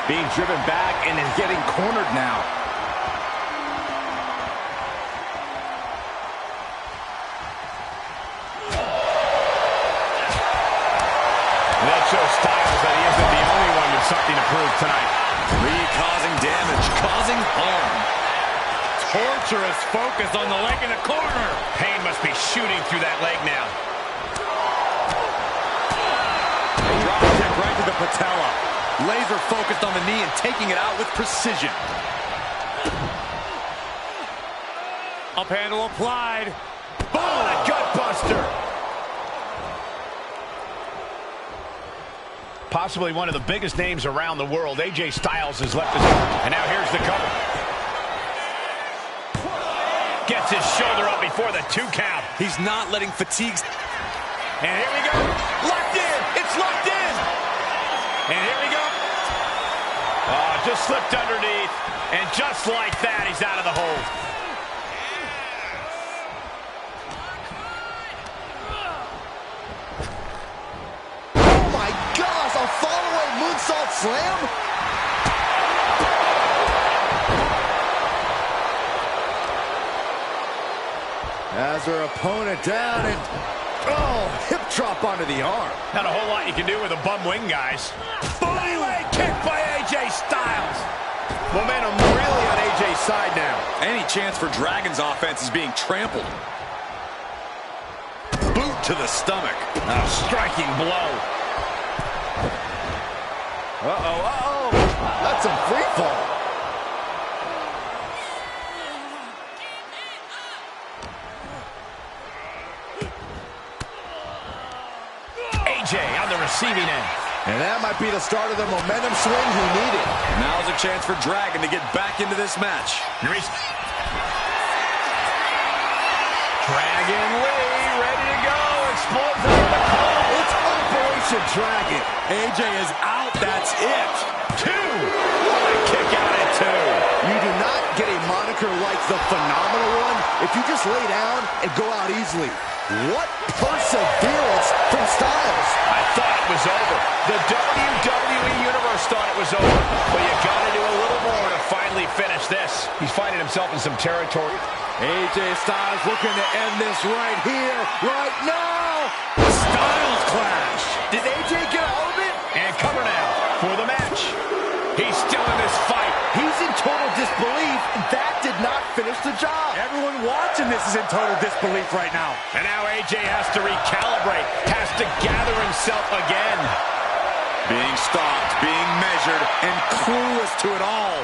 Being driven back and is getting cornered now. That shows Styles that he isn't the only one with something to prove tonight. Causing damage, causing harm. Torturous focus on the leg in the corner. Pain must be shooting through that leg now. Drop kick right to the patella. Laser focused on the knee and taking it out with precision. Up handle applied. Boom, a gut buster. Possibly one of the biggest names around the world. AJ Styles has left his... And now here's the cover. Gets his shoulder up before the 2 count. He's not letting fatigues. And here we go. Locked in. It's locked in. And here we go. Oh, just slipped underneath. And just like that, he's out of the hold. Oh my gosh, a follow-away moonsault slam? As her opponent down and, oh, hip drop onto the arm. Not a whole lot you can do with a bum wing, guys. Body leg kick by AJ Styles. Momentum really on AJ's side now. Any chance for Dragon's offense is being trampled. Boot to the stomach. A striking blow. Uh-oh. That's some free fall. AJ on the receiving end. And that might be the start of the momentum swing he needed. Now's a chance for Dragon to get back into this match. Dragon Lee ready to go. Explodes out of the corner. It's Operation Dragon. AJ is out. That's it. 2. What a kick out at 2. You do not get a moniker like the Phenomenal One if you just lay down and go out easily. What perseverance from Styles. I thought it was over. The WWE Universe thought it was over. But you got to do a little more to finally finish this. He's finding himself in some territory. AJ Styles looking to end this right here, right now. Styles clash. Did AJ get all of it? And cover now for the match. He's still in this fight. He's in total disbelief. That did not finish the job. Everyone watching this is in total disbelief right now. And now AJ has to recalibrate, has to gather himself again. Being stalked, being measured, and clueless to it all.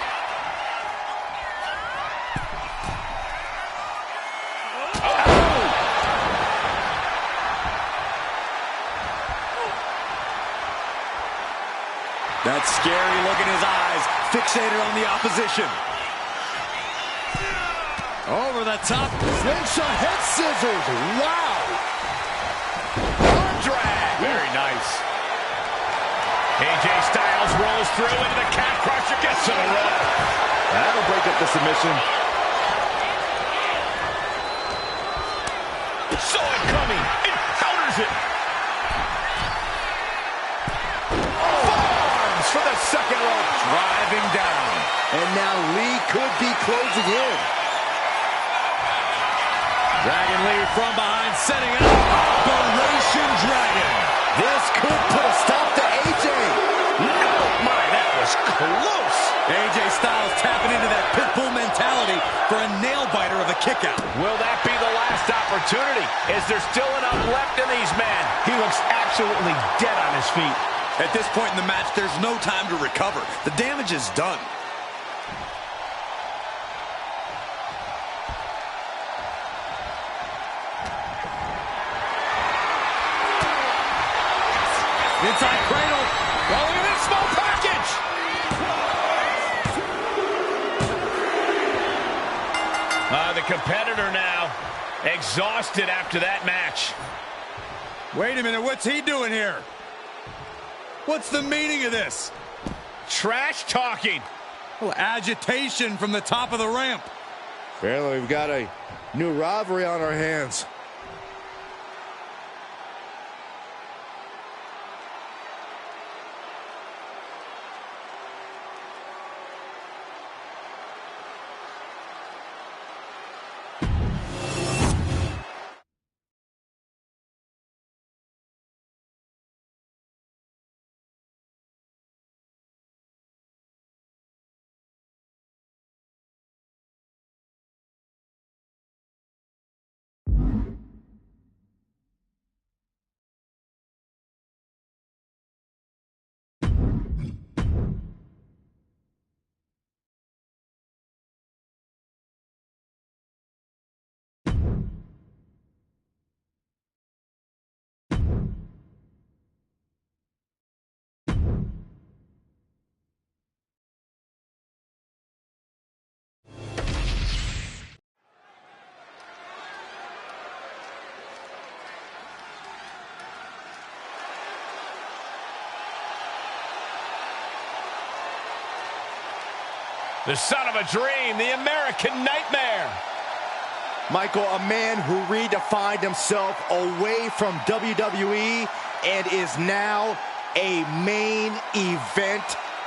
That scary look in his eyes, fixated on the opposition. Over the top. Slingshot head scissors. Wow. Arm drag. Very nice. AJ Styles rolls through into the calf crusher, gets to the rope. That'll break up the submission. Saw it coming. It counters it. For the second rope, driving down. And now Lee could be closing in. Dragon Lee from behind, setting up Operation Dragon. This could put a stop to AJ. Oh my, that was close. AJ Styles tapping into that pit bull mentality for a nail biter of a kick out. Will that be the last opportunity? opportunity. Is there still enough left in these men? He looks absolutely dead on his feet. At this point in the match, there's no time to recover. The damage is done. Inside cradle. Oh, look at this small package. The competitor now exhausted after that match. Wait a minute, what's he doing here? What's the meaning of this? Trash talking. Well, agitation from the top of the ramp. Apparently, we've got a new rivalry on our hands. The son of a dream, the American Nightmare. Michael, a man who redefined himself away from WWE and is now a main event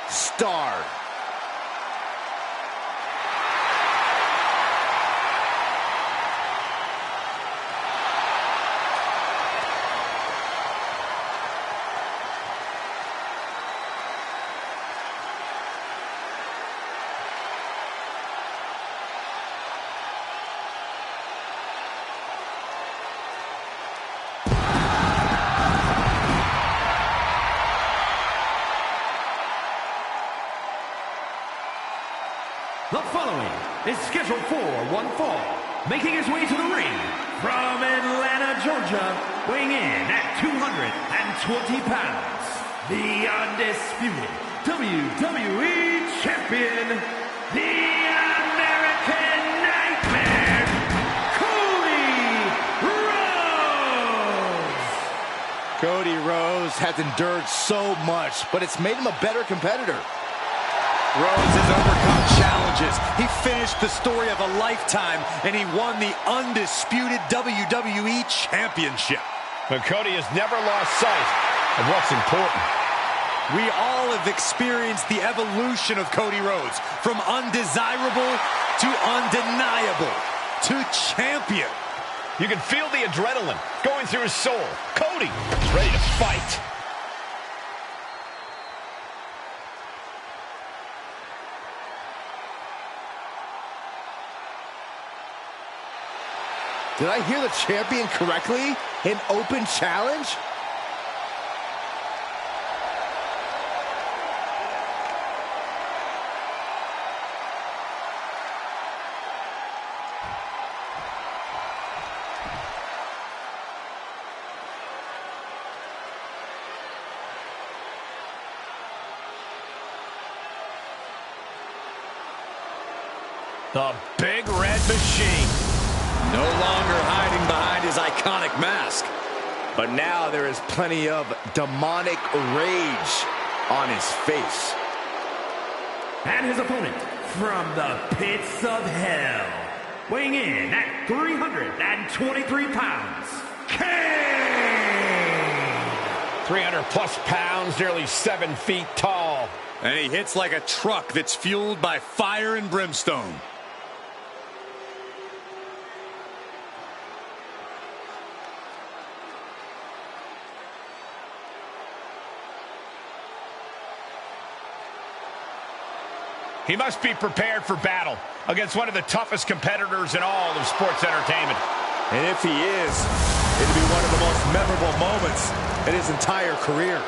star. The following is scheduled for one fall, making his way to the ring from Atlanta, Georgia, weighing in at 220 pounds, the undisputed WWE Champion, the American Nightmare, Cody Rhodes! Cody Rhodes has endured so much, but it's made him a better competitor. Rhodes has overcome challenges. He finished the story of a lifetime, and he won the undisputed WWE Championship. But Cody has never lost sight of what's important. We all have experienced the evolution of Cody Rhodes, from undesirable to undeniable to champion. You can feel the adrenaline going through his soul. Cody is ready to fight. Did I hear the champion correctly? An open challenge? The Big Red Machine. No longer hiding behind his iconic mask. But now there is plenty of demonic rage on his face. And his opponent from the pits of hell, weighing in at 323 pounds, Kane! 300 plus pounds, nearly 7 feet tall. And he hits like a truck that's fueled by fire and brimstone. He must be prepared for battle against one of the toughest competitors in all of sports entertainment. And if he is, it'll be one of the most memorable moments in his entire career.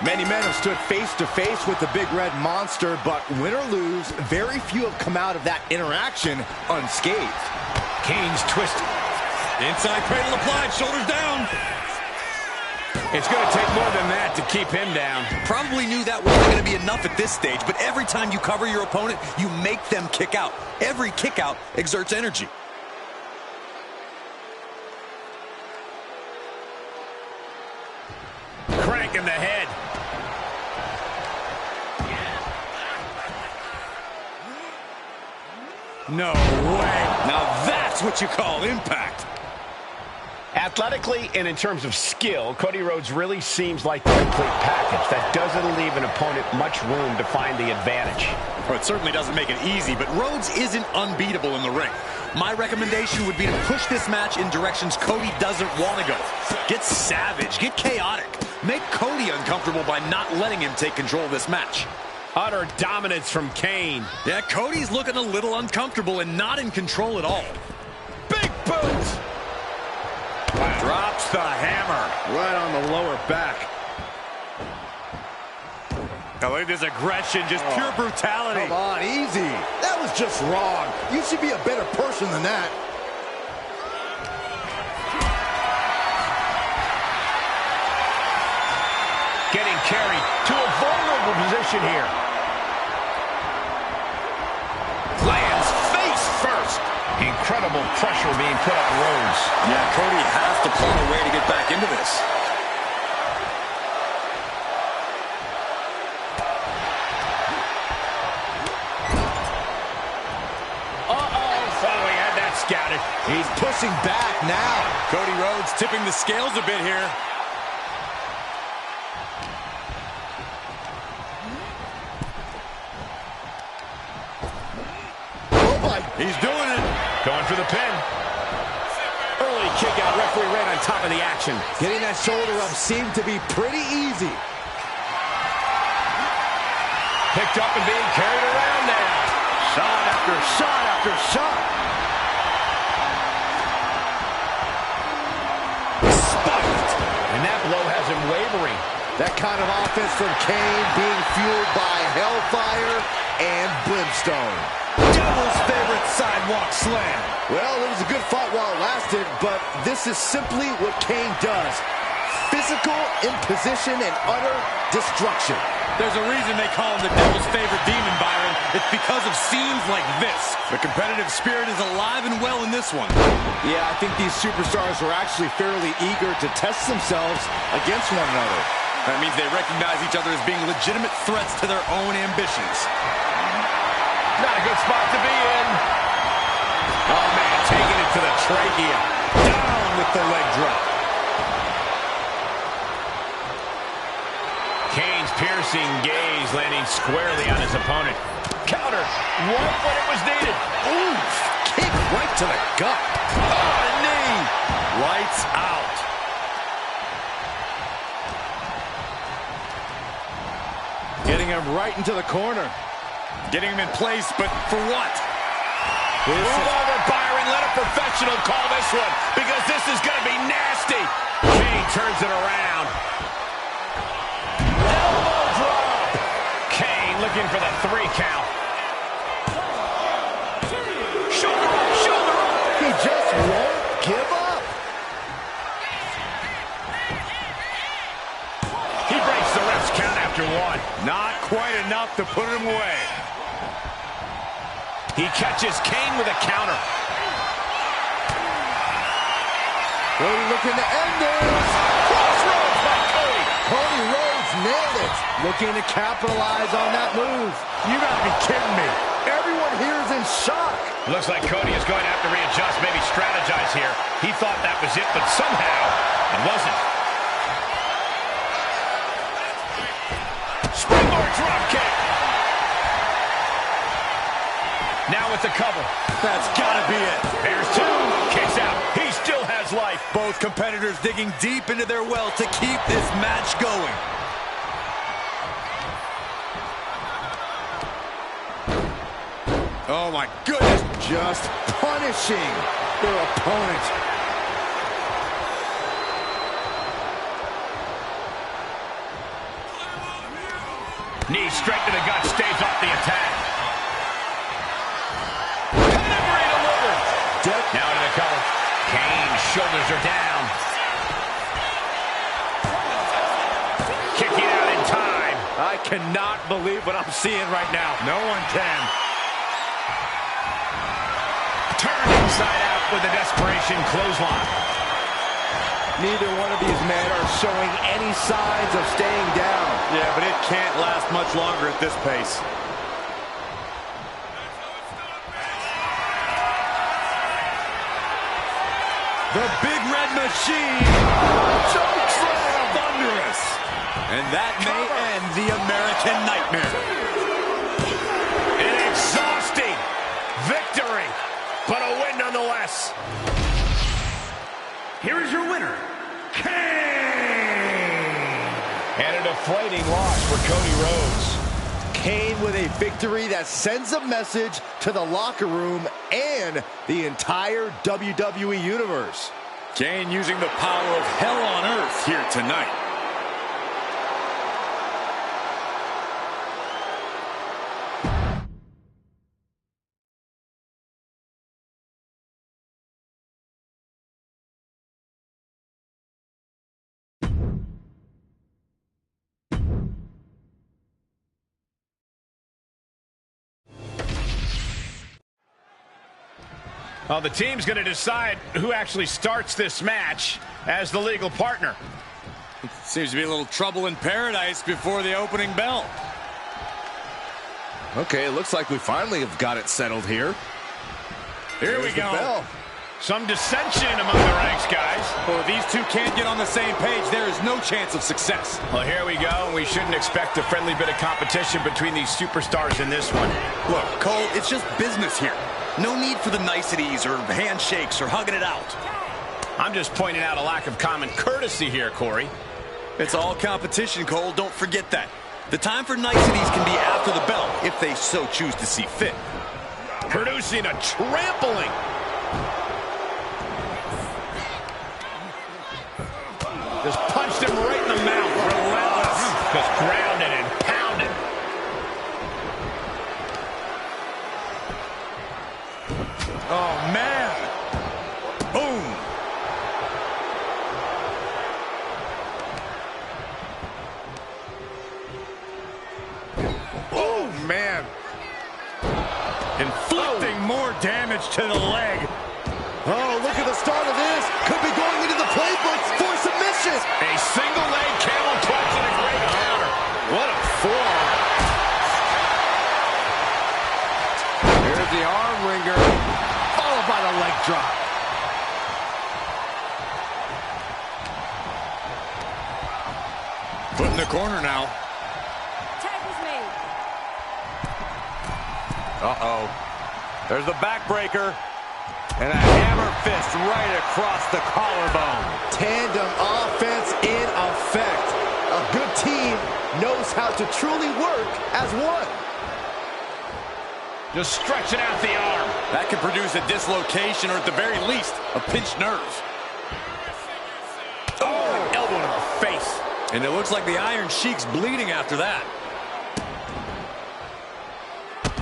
Many men have stood face to face with the big red monster, but win or lose, very few have come out of that interaction unscathed. Kane's twisted. Inside cradle applied, shoulders down. It's going to take more than that to keep him down. Probably knew that wasn't going to be enough at this stage, but every time you cover your opponent, you make them kick out. Every kick out exerts energy. Crank in the head. No way. Now that's what you call impact. Athletically and in terms of skill, Cody Rhodes really seems like the complete package. That doesn't leave an opponent much room to find the advantage. Well, it certainly doesn't make it easy, but Rhodes isn't unbeatable in the ring. My recommendation would be to push this match in directions Cody doesn't want to go. Get savage, get chaotic. Make Cody uncomfortable by not letting him take control of this match. Utter dominance from Kane. Yeah, Cody's looking a little uncomfortable and not in control at all. Big boot. Drops the hammer right on the lower back. Now look at this aggression, just pure brutality. Come on, easy. That was just wrong. You should be a better person than that. Getting carried to a vulnerable position here. Lands face first. Incredible pressure being put on Rhodes. Yeah, Cody has to plot a way to get back into this. Oh, he had that scouted. He's pushing back now. Cody Rhodes tipping the scales a bit here. He's doing it. Going for the pin. Early kick out. Referee right on top of the action. Getting that shoulder up seemed to be pretty easy. Picked up and being carried around now. Shot after shot after shot. Spiked. And that blow has him wavering. That kind of offense from Kane being fueled by hellfire and brimstone. Devil's favorite sidewalk slam. Well, it was a good fight while it lasted, but this is simply what Kane does. Physical imposition and utter destruction. There's a reason they call him the Devil's favorite demon, Byron. It's because of scenes like this. The competitive spirit is alive and well in this one. Yeah, I think these superstars were actually fairly eager to test themselves against one another. That means they recognize each other as being legitimate threats to their own ambitions. Not a good spot to be in. Oh, man, taking it to the trachea. Down with the leg drop. Kane's piercing gaze landing squarely on his opponent. Counter. Right when it was needed. Ooh, kick right to the gut. Oh, a knee. Lights out. Getting him right into the corner. Getting him in place, but for what? Move over, Byron. Let a professional call this one, because this is going to be nasty. Kane turns it around. Elbow drop. Kane looking for the 3 count. Shoulder up, shoulder up. He just won't give up. He breaks the ref's count after 1. Not quite enough to put him away. He catches Kane with a counter. Cody looking to end this. Crossroads by Cody. Cody Rhodes nailed it. Looking to capitalize on that move. You gotta be kidding me. Everyone here is in shock. Looks like Cody is going to have to readjust, maybe strategize here. He thought that was it, but somehow it wasn't. Springboard drop kick. Now with the cover. That's gotta be it. There's 2. Kicks out. He still has Both competitors digging deep into their well to keep this match going. Oh my goodness. Just punishing their opponent. Knee straight to the gut, stays off the attack. Pedigree delivered. Now into the cover. Kane's shoulders are down. Kicking out in time. I cannot believe what I'm seeing right now. No one can. Turned inside out with a desperation clothesline. Neither one of these men are showing any signs of staying down. Yeah, but it can't last much longer at this pace. The Big Red Machine. Chokeslam. Thunderous. And that may end the American Nightmare. An exhausting victory, but a win nonetheless. Here is your winner, Kane! And a deflating loss for Cody Rhodes. Kane with a victory that sends a message to the locker room and the entire WWE Universe. Kane using the power of hell on earth here tonight. Well, the team's going to decide who actually starts this match as the legal partner. Seems to be a little trouble in paradise before the opening bell. Okay, it looks like we finally have got it settled here. Here we There's the go. bell. Some dissension among the ranks, guys. Well, if these two can't get on the same page, there is no chance of success. Well, here we go. We shouldn't expect a friendly bit of competition between these superstars in this one. Look, Cole, it's just business here. No need for the niceties or handshakes or hugging it out. I'm just pointing out a lack of common courtesy here, Corey. It's all competition, Cole. Don't forget that. The time for niceties can be after the bell, if they so choose to see fit. Producing a trampling. Just punched him right in the mouth. Relentless. Just grounded and pounded. Oh, man. Boom. Oh, man. Inflicting more damage to the leg. Oh, look at the start of this. Could be going into the playbook for submission. A single leg camel clutch and a great counter. What a forearm. Here's the arm wringer, followed by the leg drop. Foot in the corner now. Tag is made. Uh-oh. There's the backbreaker. And a hammer fist right across the collarbone. Tandem offense in effect. A good team knows how to truly work as one. Just stretching out the arm. That could produce a dislocation or at the very least, a pinched nerve. Oh, elbow to the face. And it looks like the Iron Sheik's bleeding after that.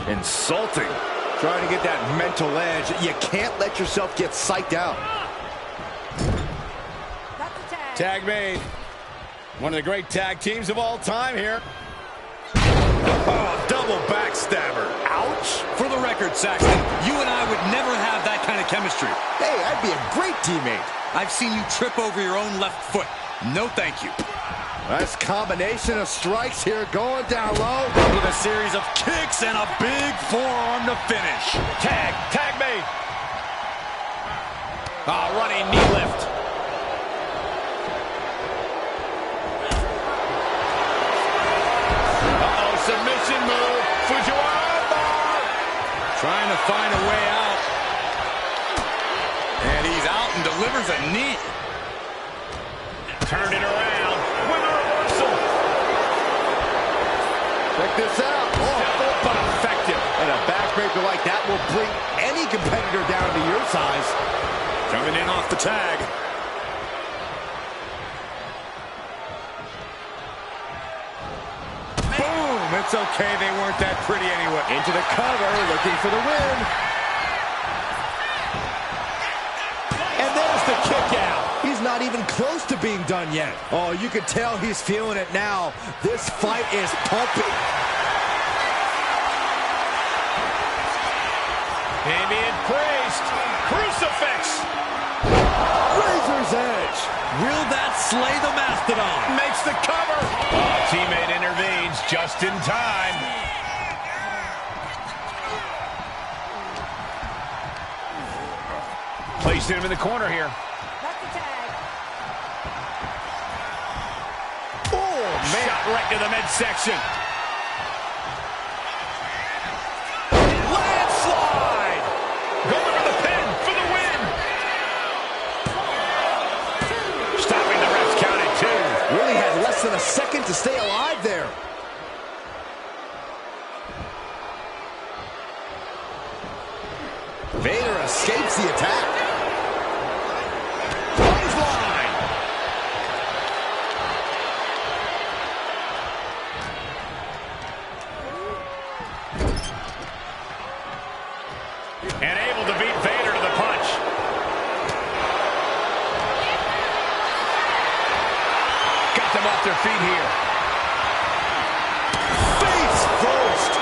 Insulting. Trying to get that mental edge. You can't let yourself get psyched out. That's a tag. Tag made. One of the great tag teams of all time here. Oh, double backstabber. Ouch. For the record, Saxton, you and I would never have that kind of chemistry. Hey, I'd be a great teammate. I've seen you trip over your own left foot. No thank you. Nice combination of strikes here, going down low. With a series of kicks and a big forearm to finish. Tag made. Running knee lift. Submission move. Fujiwara. Trying to find a way out. And he's out and delivers a knee. this out. Oh, But effective. and a backbreaker like that will bring any competitor down to your size. Coming in off the tag. Boom! It's okay, they weren't that pretty anyway. Into the cover, looking for the win. And there's the kick out. He's not even close to being done yet. Oh, you can tell he's feeling it now. This fight is pumping. Damien Priest, crucifix. Razor's edge. Will that slay the Mastodon? Makes the cover. Oh, teammate intervenes just in time. Placing him in the corner here. That's the tag. Oh, man. Shot right to the midsection. Landslide. Going for the pin for the win. Stopping the ref's count at 2. Really had less than a second to stay alive there. Vader escapes the attack. Clothesline. And able to beat Vader to the punch. Got them off their feet here. Face first.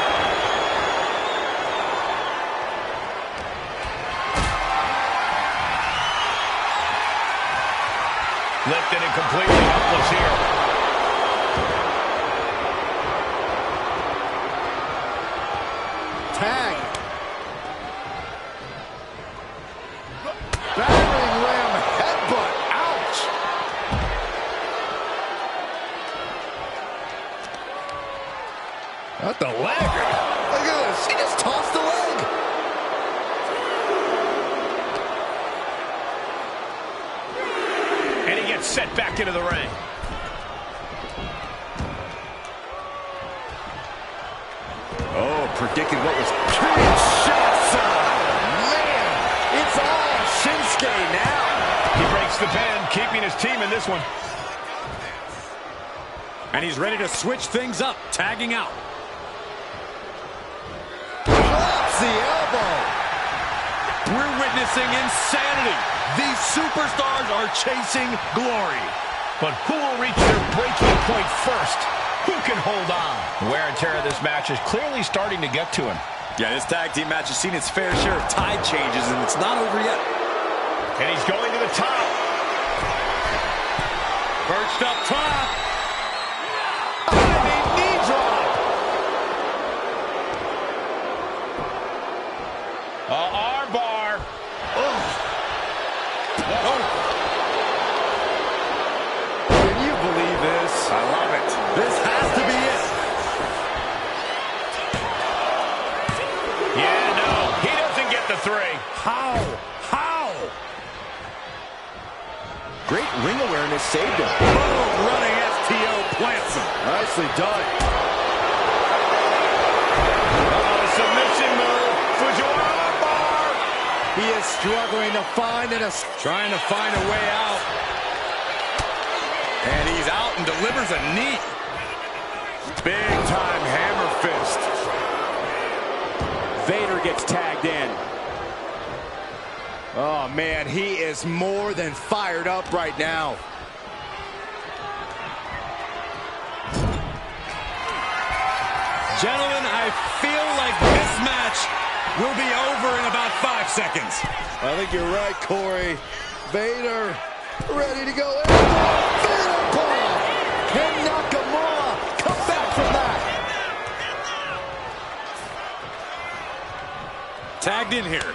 Lifted and completely helpless here. Tag. Battering ram headbutt. Ouch. Not the leg. Look at this. He just tossed the leg. And he gets set back into the ring. Oh, predicted what was coming. Shots on. Man, it's all Shinsuke now. He breaks the pin, keeping his team in this one. And he's ready to switch things up, tagging out. Drops the elbow. We're witnessing insanity. These superstars are chasing glory. But who will reach their breaking point first? Who can hold on? The wear and tear of this match is clearly starting to get to him. Yeah, this tag team match has seen its fair share of tide changes, and it's not over yet. And he's going to the top. Perched up top. Diving knee drop. Arm bar. Can you believe this? I love it. This has to be it. Yeah, no, he doesn't get the 3. How? Great ring awareness saved him. Boom, running STO plants him. Nicely done. Submission move. Fujiwara bar. He is struggling to find Trying to find a way out. And he's out and delivers a knee. Big time hammer fist. Vader gets tagged in. Oh, man, he is more than fired up right now. Gentlemen, I feel like this match will be over in about 5 seconds. I think you're right, Corey. Vader ready to go. Vader bomb. Can Nakamura come back from that? Tagged in here.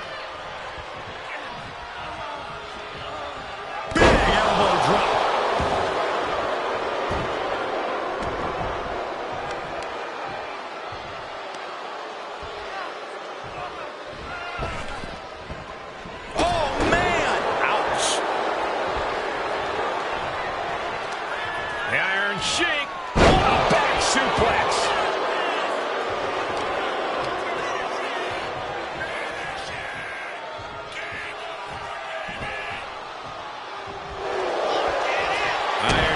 Big elbow drop. Oh, man. Ouch. The Iron Sheik. What a back suplex.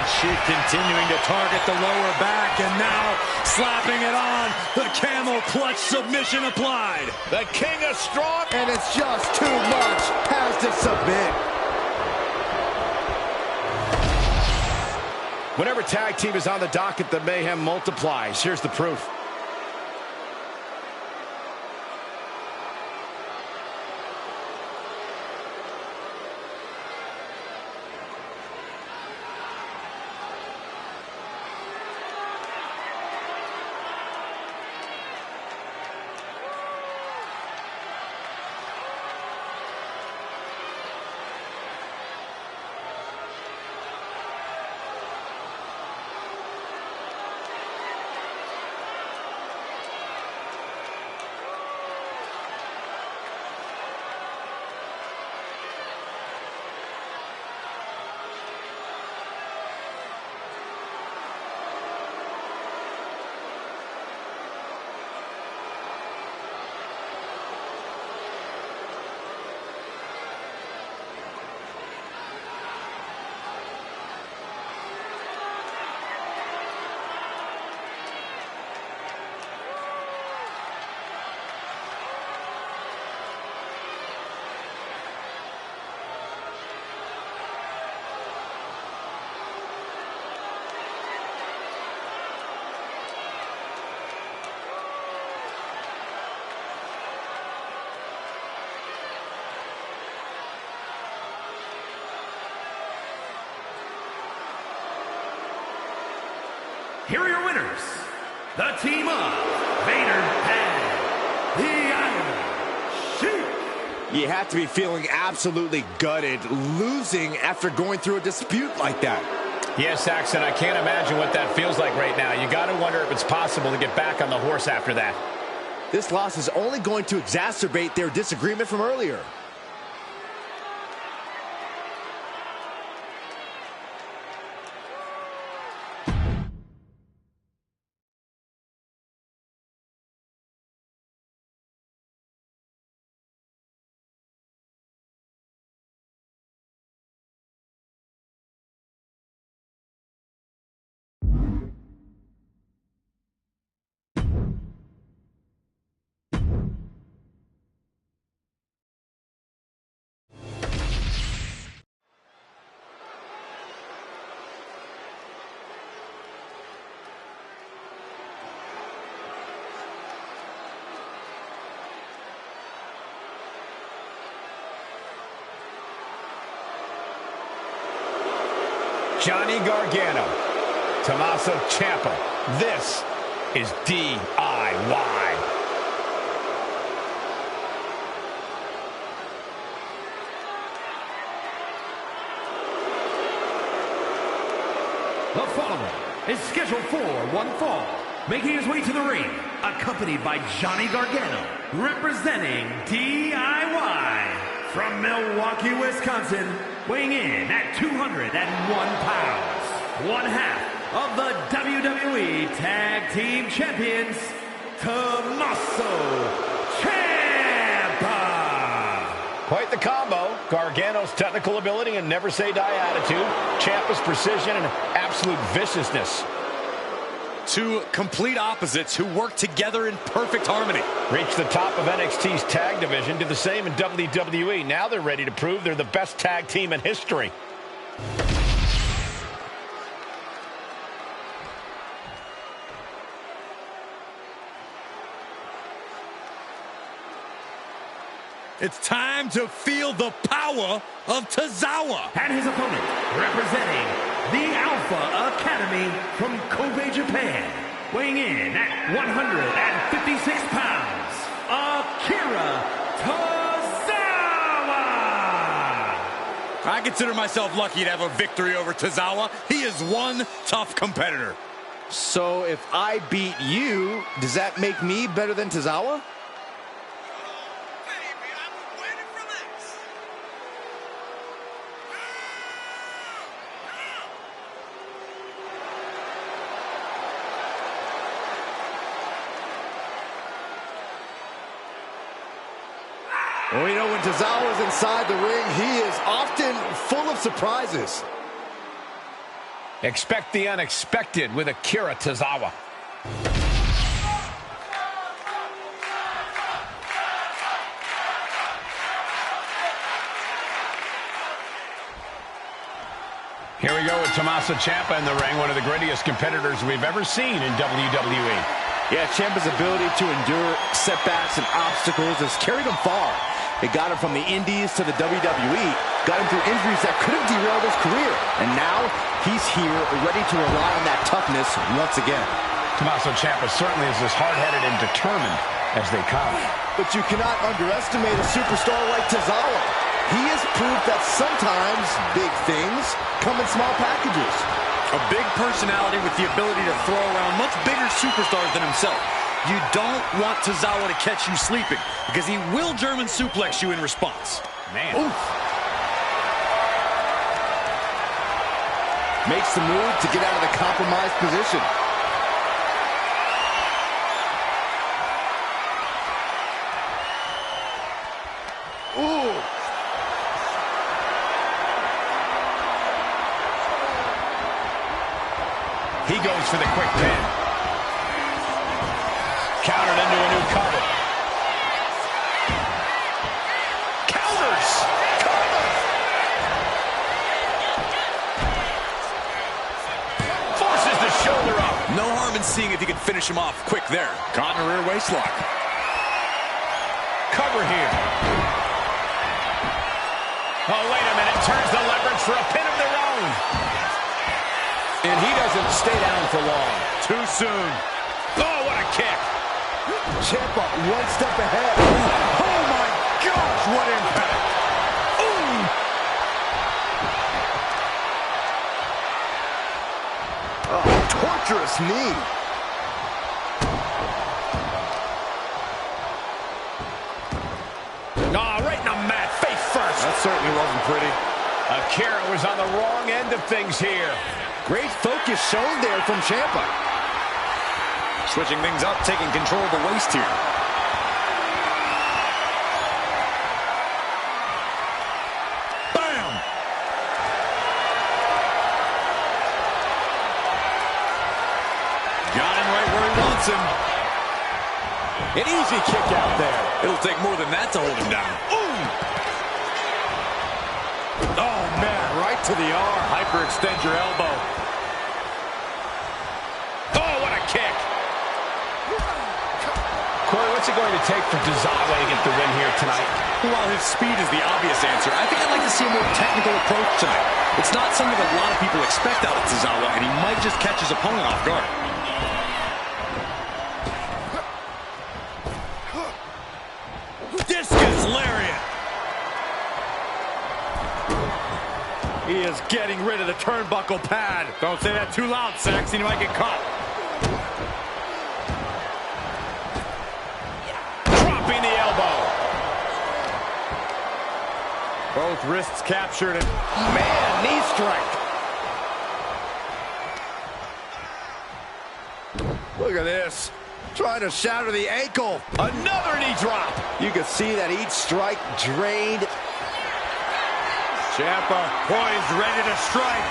Sheik continuing to target the lower back, and now slapping it on. The camel clutch submission applied. The king of strong. And it's just too much. Has to submit. Whenever tag team is on the docket, the mayhem multiplies. Here's the proof. Here are your winners, the team of Vader and the Iron Sheik. You have to be feeling absolutely gutted, losing after going through a dispute like that. Yes, Saxon, I can't imagine what that feels like right now. You got to wonder if it's possible to get back on the horse after that. This loss is only going to exacerbate their disagreement from earlier. Johnny Gargano, Tommaso Ciampa. This is DIY. The following is scheduled for one fall, making his way to the ring, accompanied by Johnny Gargano, representing DIY from Milwaukee, Wisconsin, weighing in at 201 pounds, one half of the WWE Tag Team Champions, Tommaso Ciampa. Quite the combo. Gargano's technical ability and never say die attitude. Ciampa's precision and absolute viciousness. Two complete opposites who work together in perfect harmony. Reached the top of NXT's tag division, did the same in WWE. Now they're ready to prove they're the best tag team in history. It's time to feel the power of Tozawa. And his opponent, representing the Alpha Academy from Kobe, Japan, weighing in at 156 pounds, Akira Tozawa. I consider myself lucky to have a victory over Tozawa. He is one tough competitor. So if I beat you, does that make me better than Tozawa? Well, we know when Tozawa is inside the ring, he is often full of surprises. Expect the unexpected with Akira Tozawa. Here we go with Tommaso Ciampa in the ring, one of the grittiest competitors we've ever seen in WWE. Yeah, Ciampa's ability to endure setbacks and obstacles has carried him far. It got him from the Indies to the WWE, got him through injuries that could have derailed his career. And now, he's here, ready to rely on that toughness once again. Tommaso Ciampa certainly is as hard-headed and determined as they come. But you cannot underestimate a superstar like Tozawa. He has proved that sometimes big things come in small packages. A big personality with the ability to throw around much bigger superstars than himself. You don't want Tozawa to catch you sleeping, because he will German suplex you in response. Man. Oof. Makes the move to get out of the compromised position. Ooh. He goes for the quick pin. Countered into a new cover. Counters! Forces the shoulder up. No harm in seeing if you can finish him off quick there. Caught in a rear waist lock. Cover here. Oh, wait a minute. Turns the leverage for a pin of their own. And he doesn't stay down for long. Too soon. Oh, what a kick. Ciampa one step ahead. Oh my gosh, what impact. Oh, torturous knee. Oh, right in the mat, face first. That certainly wasn't pretty. Akira was on the wrong end of things here. Great focus shown there from Ciampa. Switching things up, taking control of the waist here. Bam! Got him right where he wants him. An easy kick out there. It'll take more than that to hold him down. Oh man, right to the arm. Hyperextend your elbow. Oh, what a kick. Corey, what's it going to take for Tozawa to get the win here tonight? While his speed is the obvious answer, I think I'd like to see a more technical approach tonight. It's not something a lot of people expect out of Tozawa, and he might just catch his opponent off guard. Discus lariat. He is getting rid of the turnbuckle pad. Don't say that too loud, Saxon. You might get caught. Dropping the elbow. Both wrists captured. And Man, knee strike. Look at this. Trying to shatter the ankle. Another knee drop. You can see that each strike drained. Ciampa poised, ready to strike.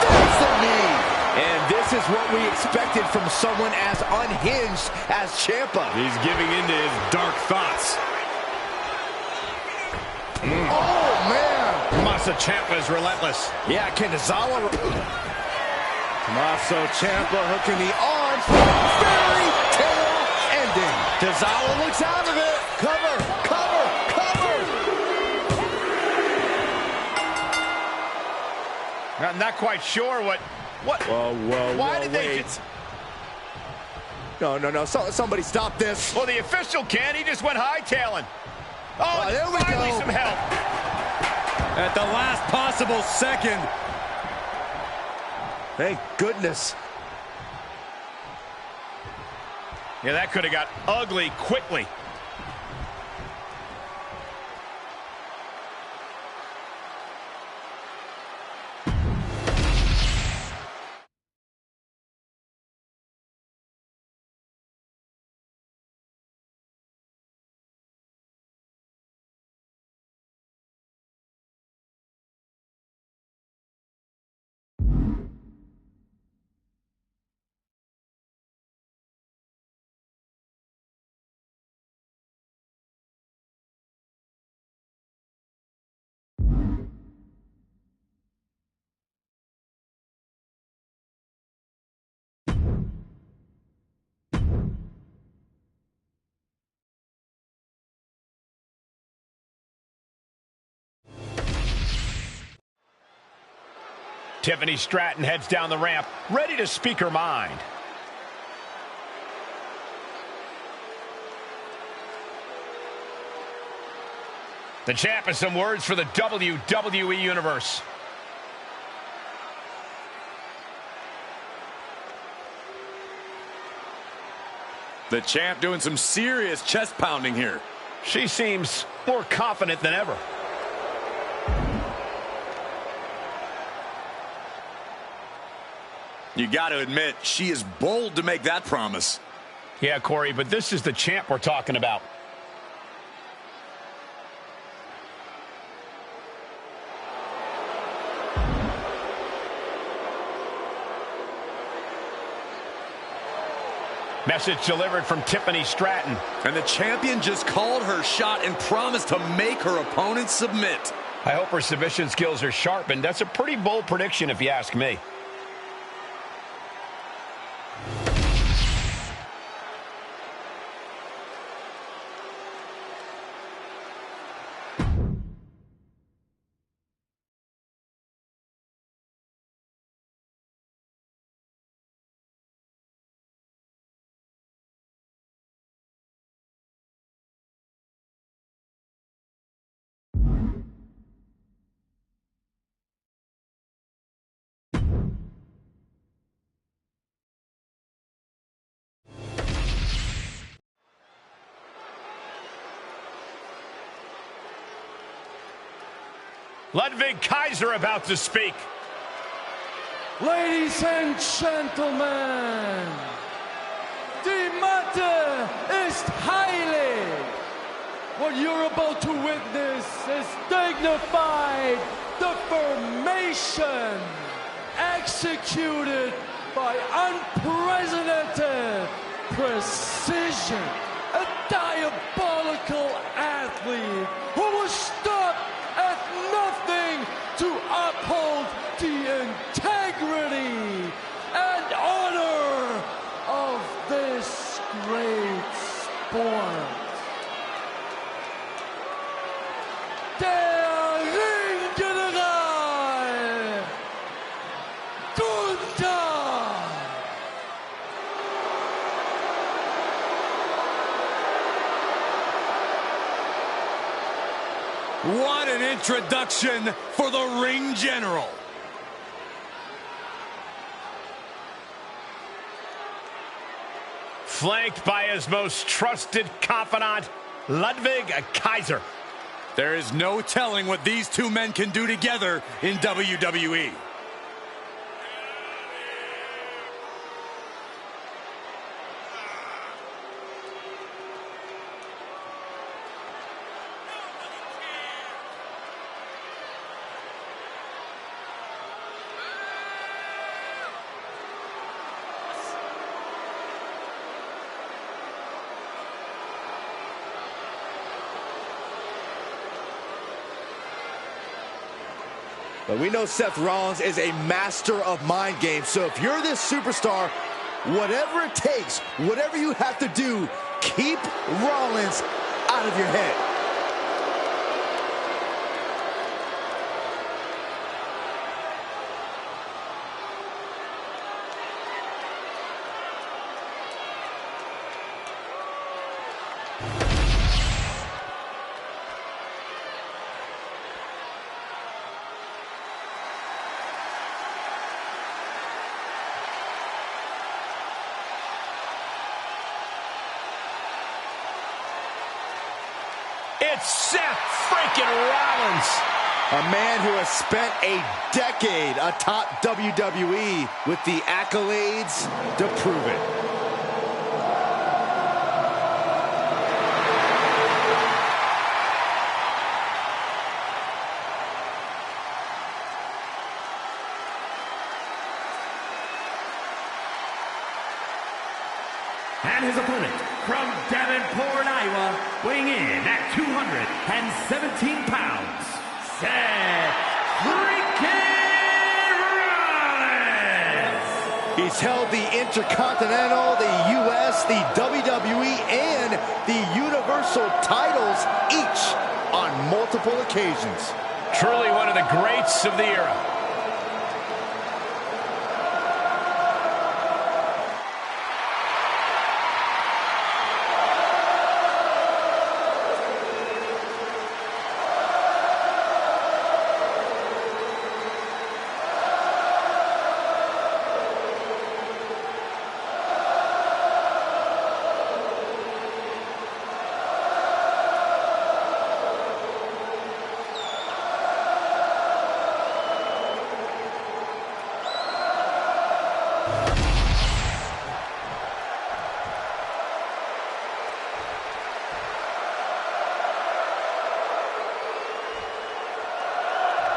There's the knee. And this is what we expected from someone as unhinged as Ciampa. He's giving in to his dark thoughts. Oh, man. Tommaso Ciampa is relentless. Yeah, can Tozawa... Tommaso Ciampa hooking the arm for a fairy tale ending. Tozawa looks out of it. Cover, cover, cover. I'm not quite sure what. Whoa, Why did they wait. No. Somebody stop this. Well, the official can't. He just went hightailing. Oh, there we finally go. some help. At the last possible second. Thank goodness. Yeah, that could have got ugly quickly. Tiffany Stratton heads down the ramp, ready to speak her mind. The champ has some words for the WWE Universe. The champ doing some serious chest pounding here. She seems more confident than ever. You got to admit, she is bold to make that promise. Yeah, Corey, but this is the champ we're talking about. Message delivered from Tiffany Stratton. And the champion just called her shot and promised to make her opponent submit. I hope her submission skills are sharpened. That's a pretty bold prediction if you ask me. Ludwig Kaiser about to speak. Ladies and gentlemen, the matter is highly. What you're about to witness is dignified deformation executed by unprecedented precision. A diabolical athlete who was stopped at nothing to uphold the integrity and honor of this great sport. Der Ringgeneral Gunther. What an introduction for the Ring General. Flanked by his most trusted confidant, Ludwig Kaiser. There is no telling what these two men can do together in WWE. But we know Seth Rollins is a master of mind games. So if you're this superstar, whatever it takes, whatever you have to do, keep Rollins out of your head. It's Seth freaking Rollins. A man who has spent a decade atop WWE with the accolades to prove it. And his opponent from Davenport, Iowa, weighing in at 217 pounds, Seth freaking Rollins. He's held the Intercontinental, the US, the WWE, and the Universal titles, each on multiple occasions. Truly one of the greats of the era.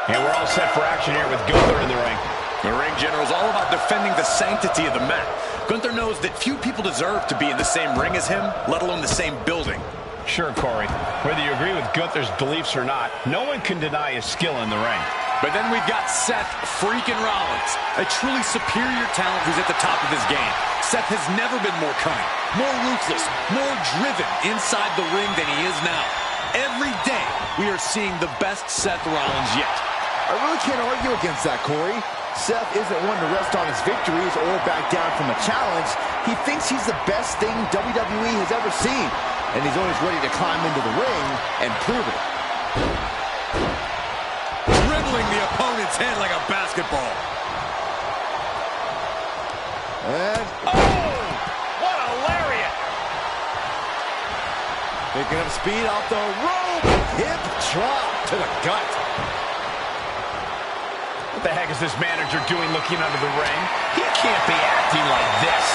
And we're all set for action here with Gunther in the ring. The ring general is all about defending the sanctity of the mat. Gunther knows that few people deserve to be in the same ring as him, let alone the same building. Sure, Corey. Whether you agree with Gunther's beliefs or not, no one can deny his skill in the ring. But then we've got Seth freaking Rollins, a truly superior talent who's at the top of his game. Seth has never been more cunning, more ruthless, more driven inside the ring than he is now. Every day, we are seeing the best Seth Rollins yet. I really can't argue against that, Corey. Seth isn't one to rest on his victories or back down from a challenge. He thinks he's the best thing WWE has ever seen, and he's always ready to climb into the ring and prove it. Dribbling the opponent's head like a basketball. And Oh! What a lariat! picking up speed off the rope. Hip drop to the gut. What the heck is this manager doing looking under the ring? He can't be acting like this.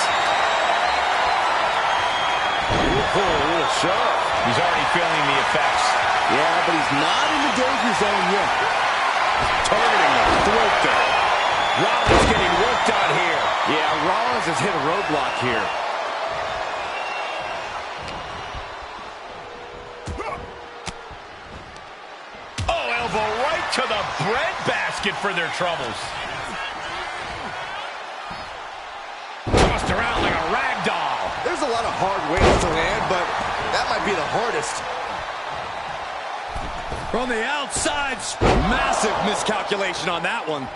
Ooh, a little shove. He's already feeling the effects. Yeah, but he's not in the danger zone yet. Targeting the throat there. Rollins getting worked on here. Yeah, Rollins has hit a roadblock here. Oh, elbow right to the breadbasket for their troubles. Tossed around like a rag doll. There's a lot of hard ways to land, but that might be the hardest. From the outside, massive miscalculation on that one.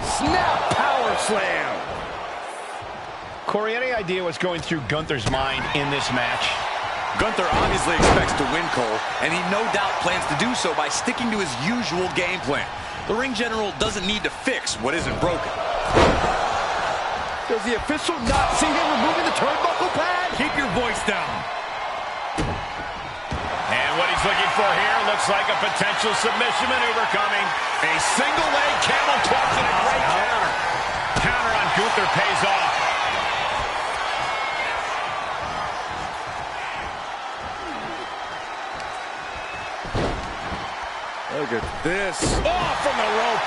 Snap power slam. Corey, any idea what's going through Gunther's mind in this match? Gunther obviously expects to win, Cole, and he no doubt plans to do so by sticking to his usual game plan. The ring general doesn't need to fix what isn't broken. Does the official not see him removing the turnbuckle pad? Keep your voice down. And what he's looking for here looks like a potential submission maneuver coming. A single leg camel clutch and a great counter. Counter on Gunther pays off. Look at this. Oh, from the rope.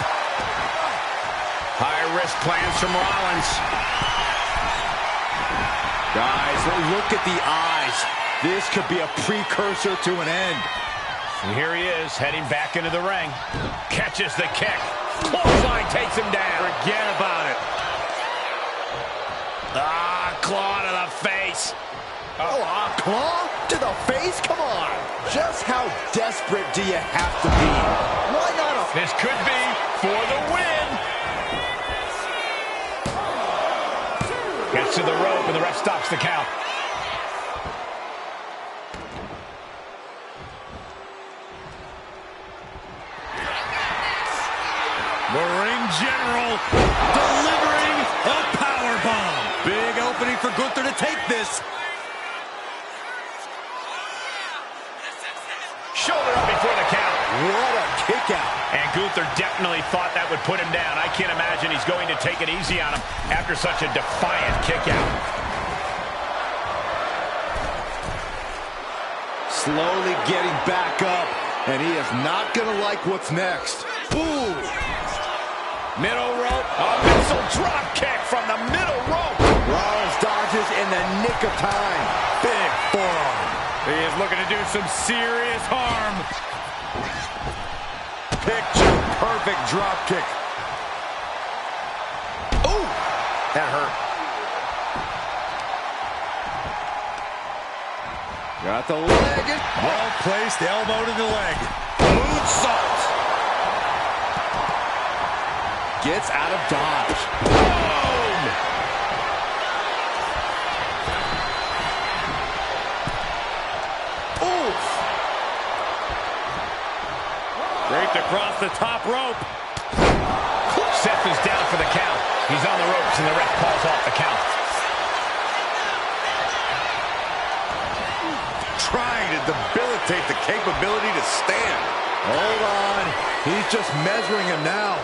High-risk plans from Rollins. Guys, look at the eyes. This could be a precursor to an end. And here he is, heading back into the ring. Catches the kick. Clothesline takes him down. Forget about it. Ah, claw to the face. Oh, a claw to the face? Come on. Just how desperate do you have to be? Why not a... This could be for the win. Gets to the rope and the ref stops the count. The ring general delivering a powerbomb. Big opening for Gunther to take this. Shoulder up before the count. What a kick out. And Gunther definitely thought that would put him down. I can't imagine he's going to take it easy on him after such a defiant kick out. Slowly getting back up, and he is not going to like what's next. Ooh. Middle rope, a missile drop kick from the middle rope. Rollins dodges in the nick of time. Big forearm. He is looking to do some serious harm. Picture perfect drop kick. Ooh, that hurt. Got the leg. Well-placed elbow to the leg. Moonsault. Gets out of dodge. Boom. Oof. Draped across the top rope. Seth is down for the count. He's on the ropes and the ref calls off the count. Trying to debilitate the capability to stand. Hold on. He's just measuring him now.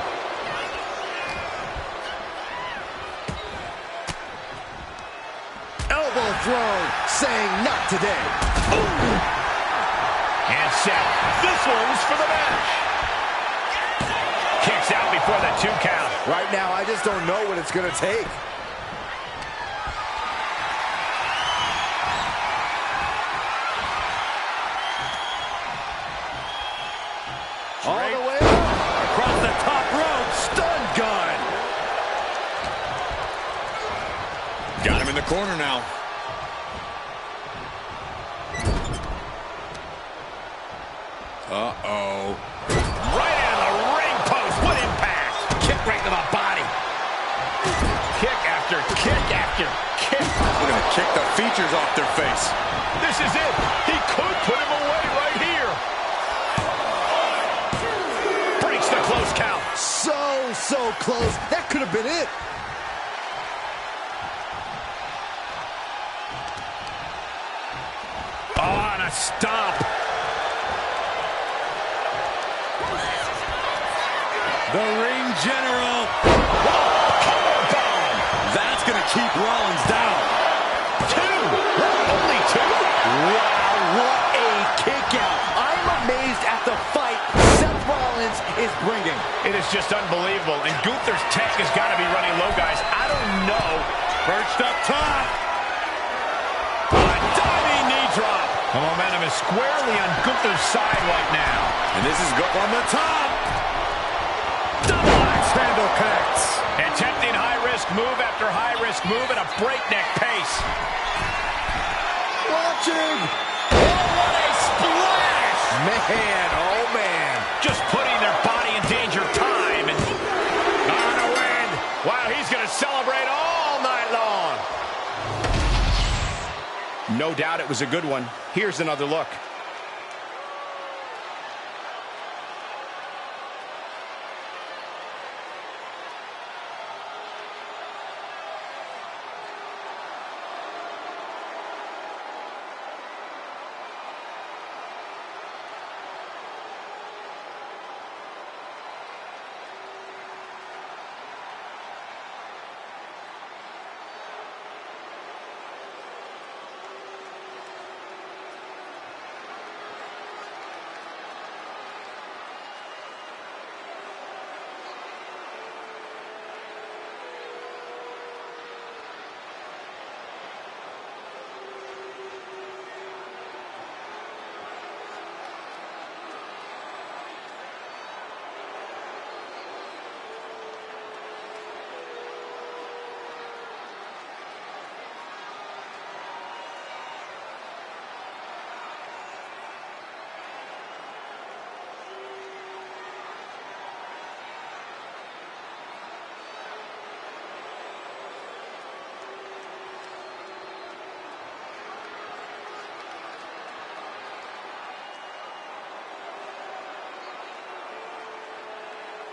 Elbow throne, saying not today. Ooh. And Seth, this one's for the match. Kicks out before the 2 count. Right now, I just don't know what it's going to take. All the way across the top rope. Stun gun. Got him in the corner now. Uh-oh. Right on the ring post. What impact. Kick right to the body. Kick after kick after kick. We're going to kick the features off their face. This is it. He could put him away right here. Breaks the close count. So close. That could have been it. Oh, and a stomp. The ring general. Powerbomb. That's going to keep Rollins down. 2. Only 2. Wow, what a kick out. I'm amazed at the fight Seth Rollins is bringing. It is just unbelievable. And Gunther's tech has got to be running low, guys. I don't know. Perched up top. A diving knee drop. The momentum is squarely on Gunther's side right now. And this is good From the top. Double axe handle connects. Attempting high-risk move after high-risk move at a breakneck pace. Watching. Oh, what a splash! Man, oh man. Just putting their body in danger time. And on a win. Wow, he's going to celebrate all night long. No doubt it was a good one. Here's another look.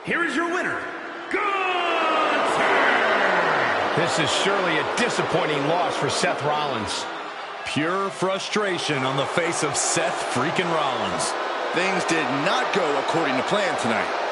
Here is your winner, Gunther! This is surely a disappointing loss for Seth Rollins. Pure frustration on the face of Seth freaking Rollins. Things did not go according to plan tonight.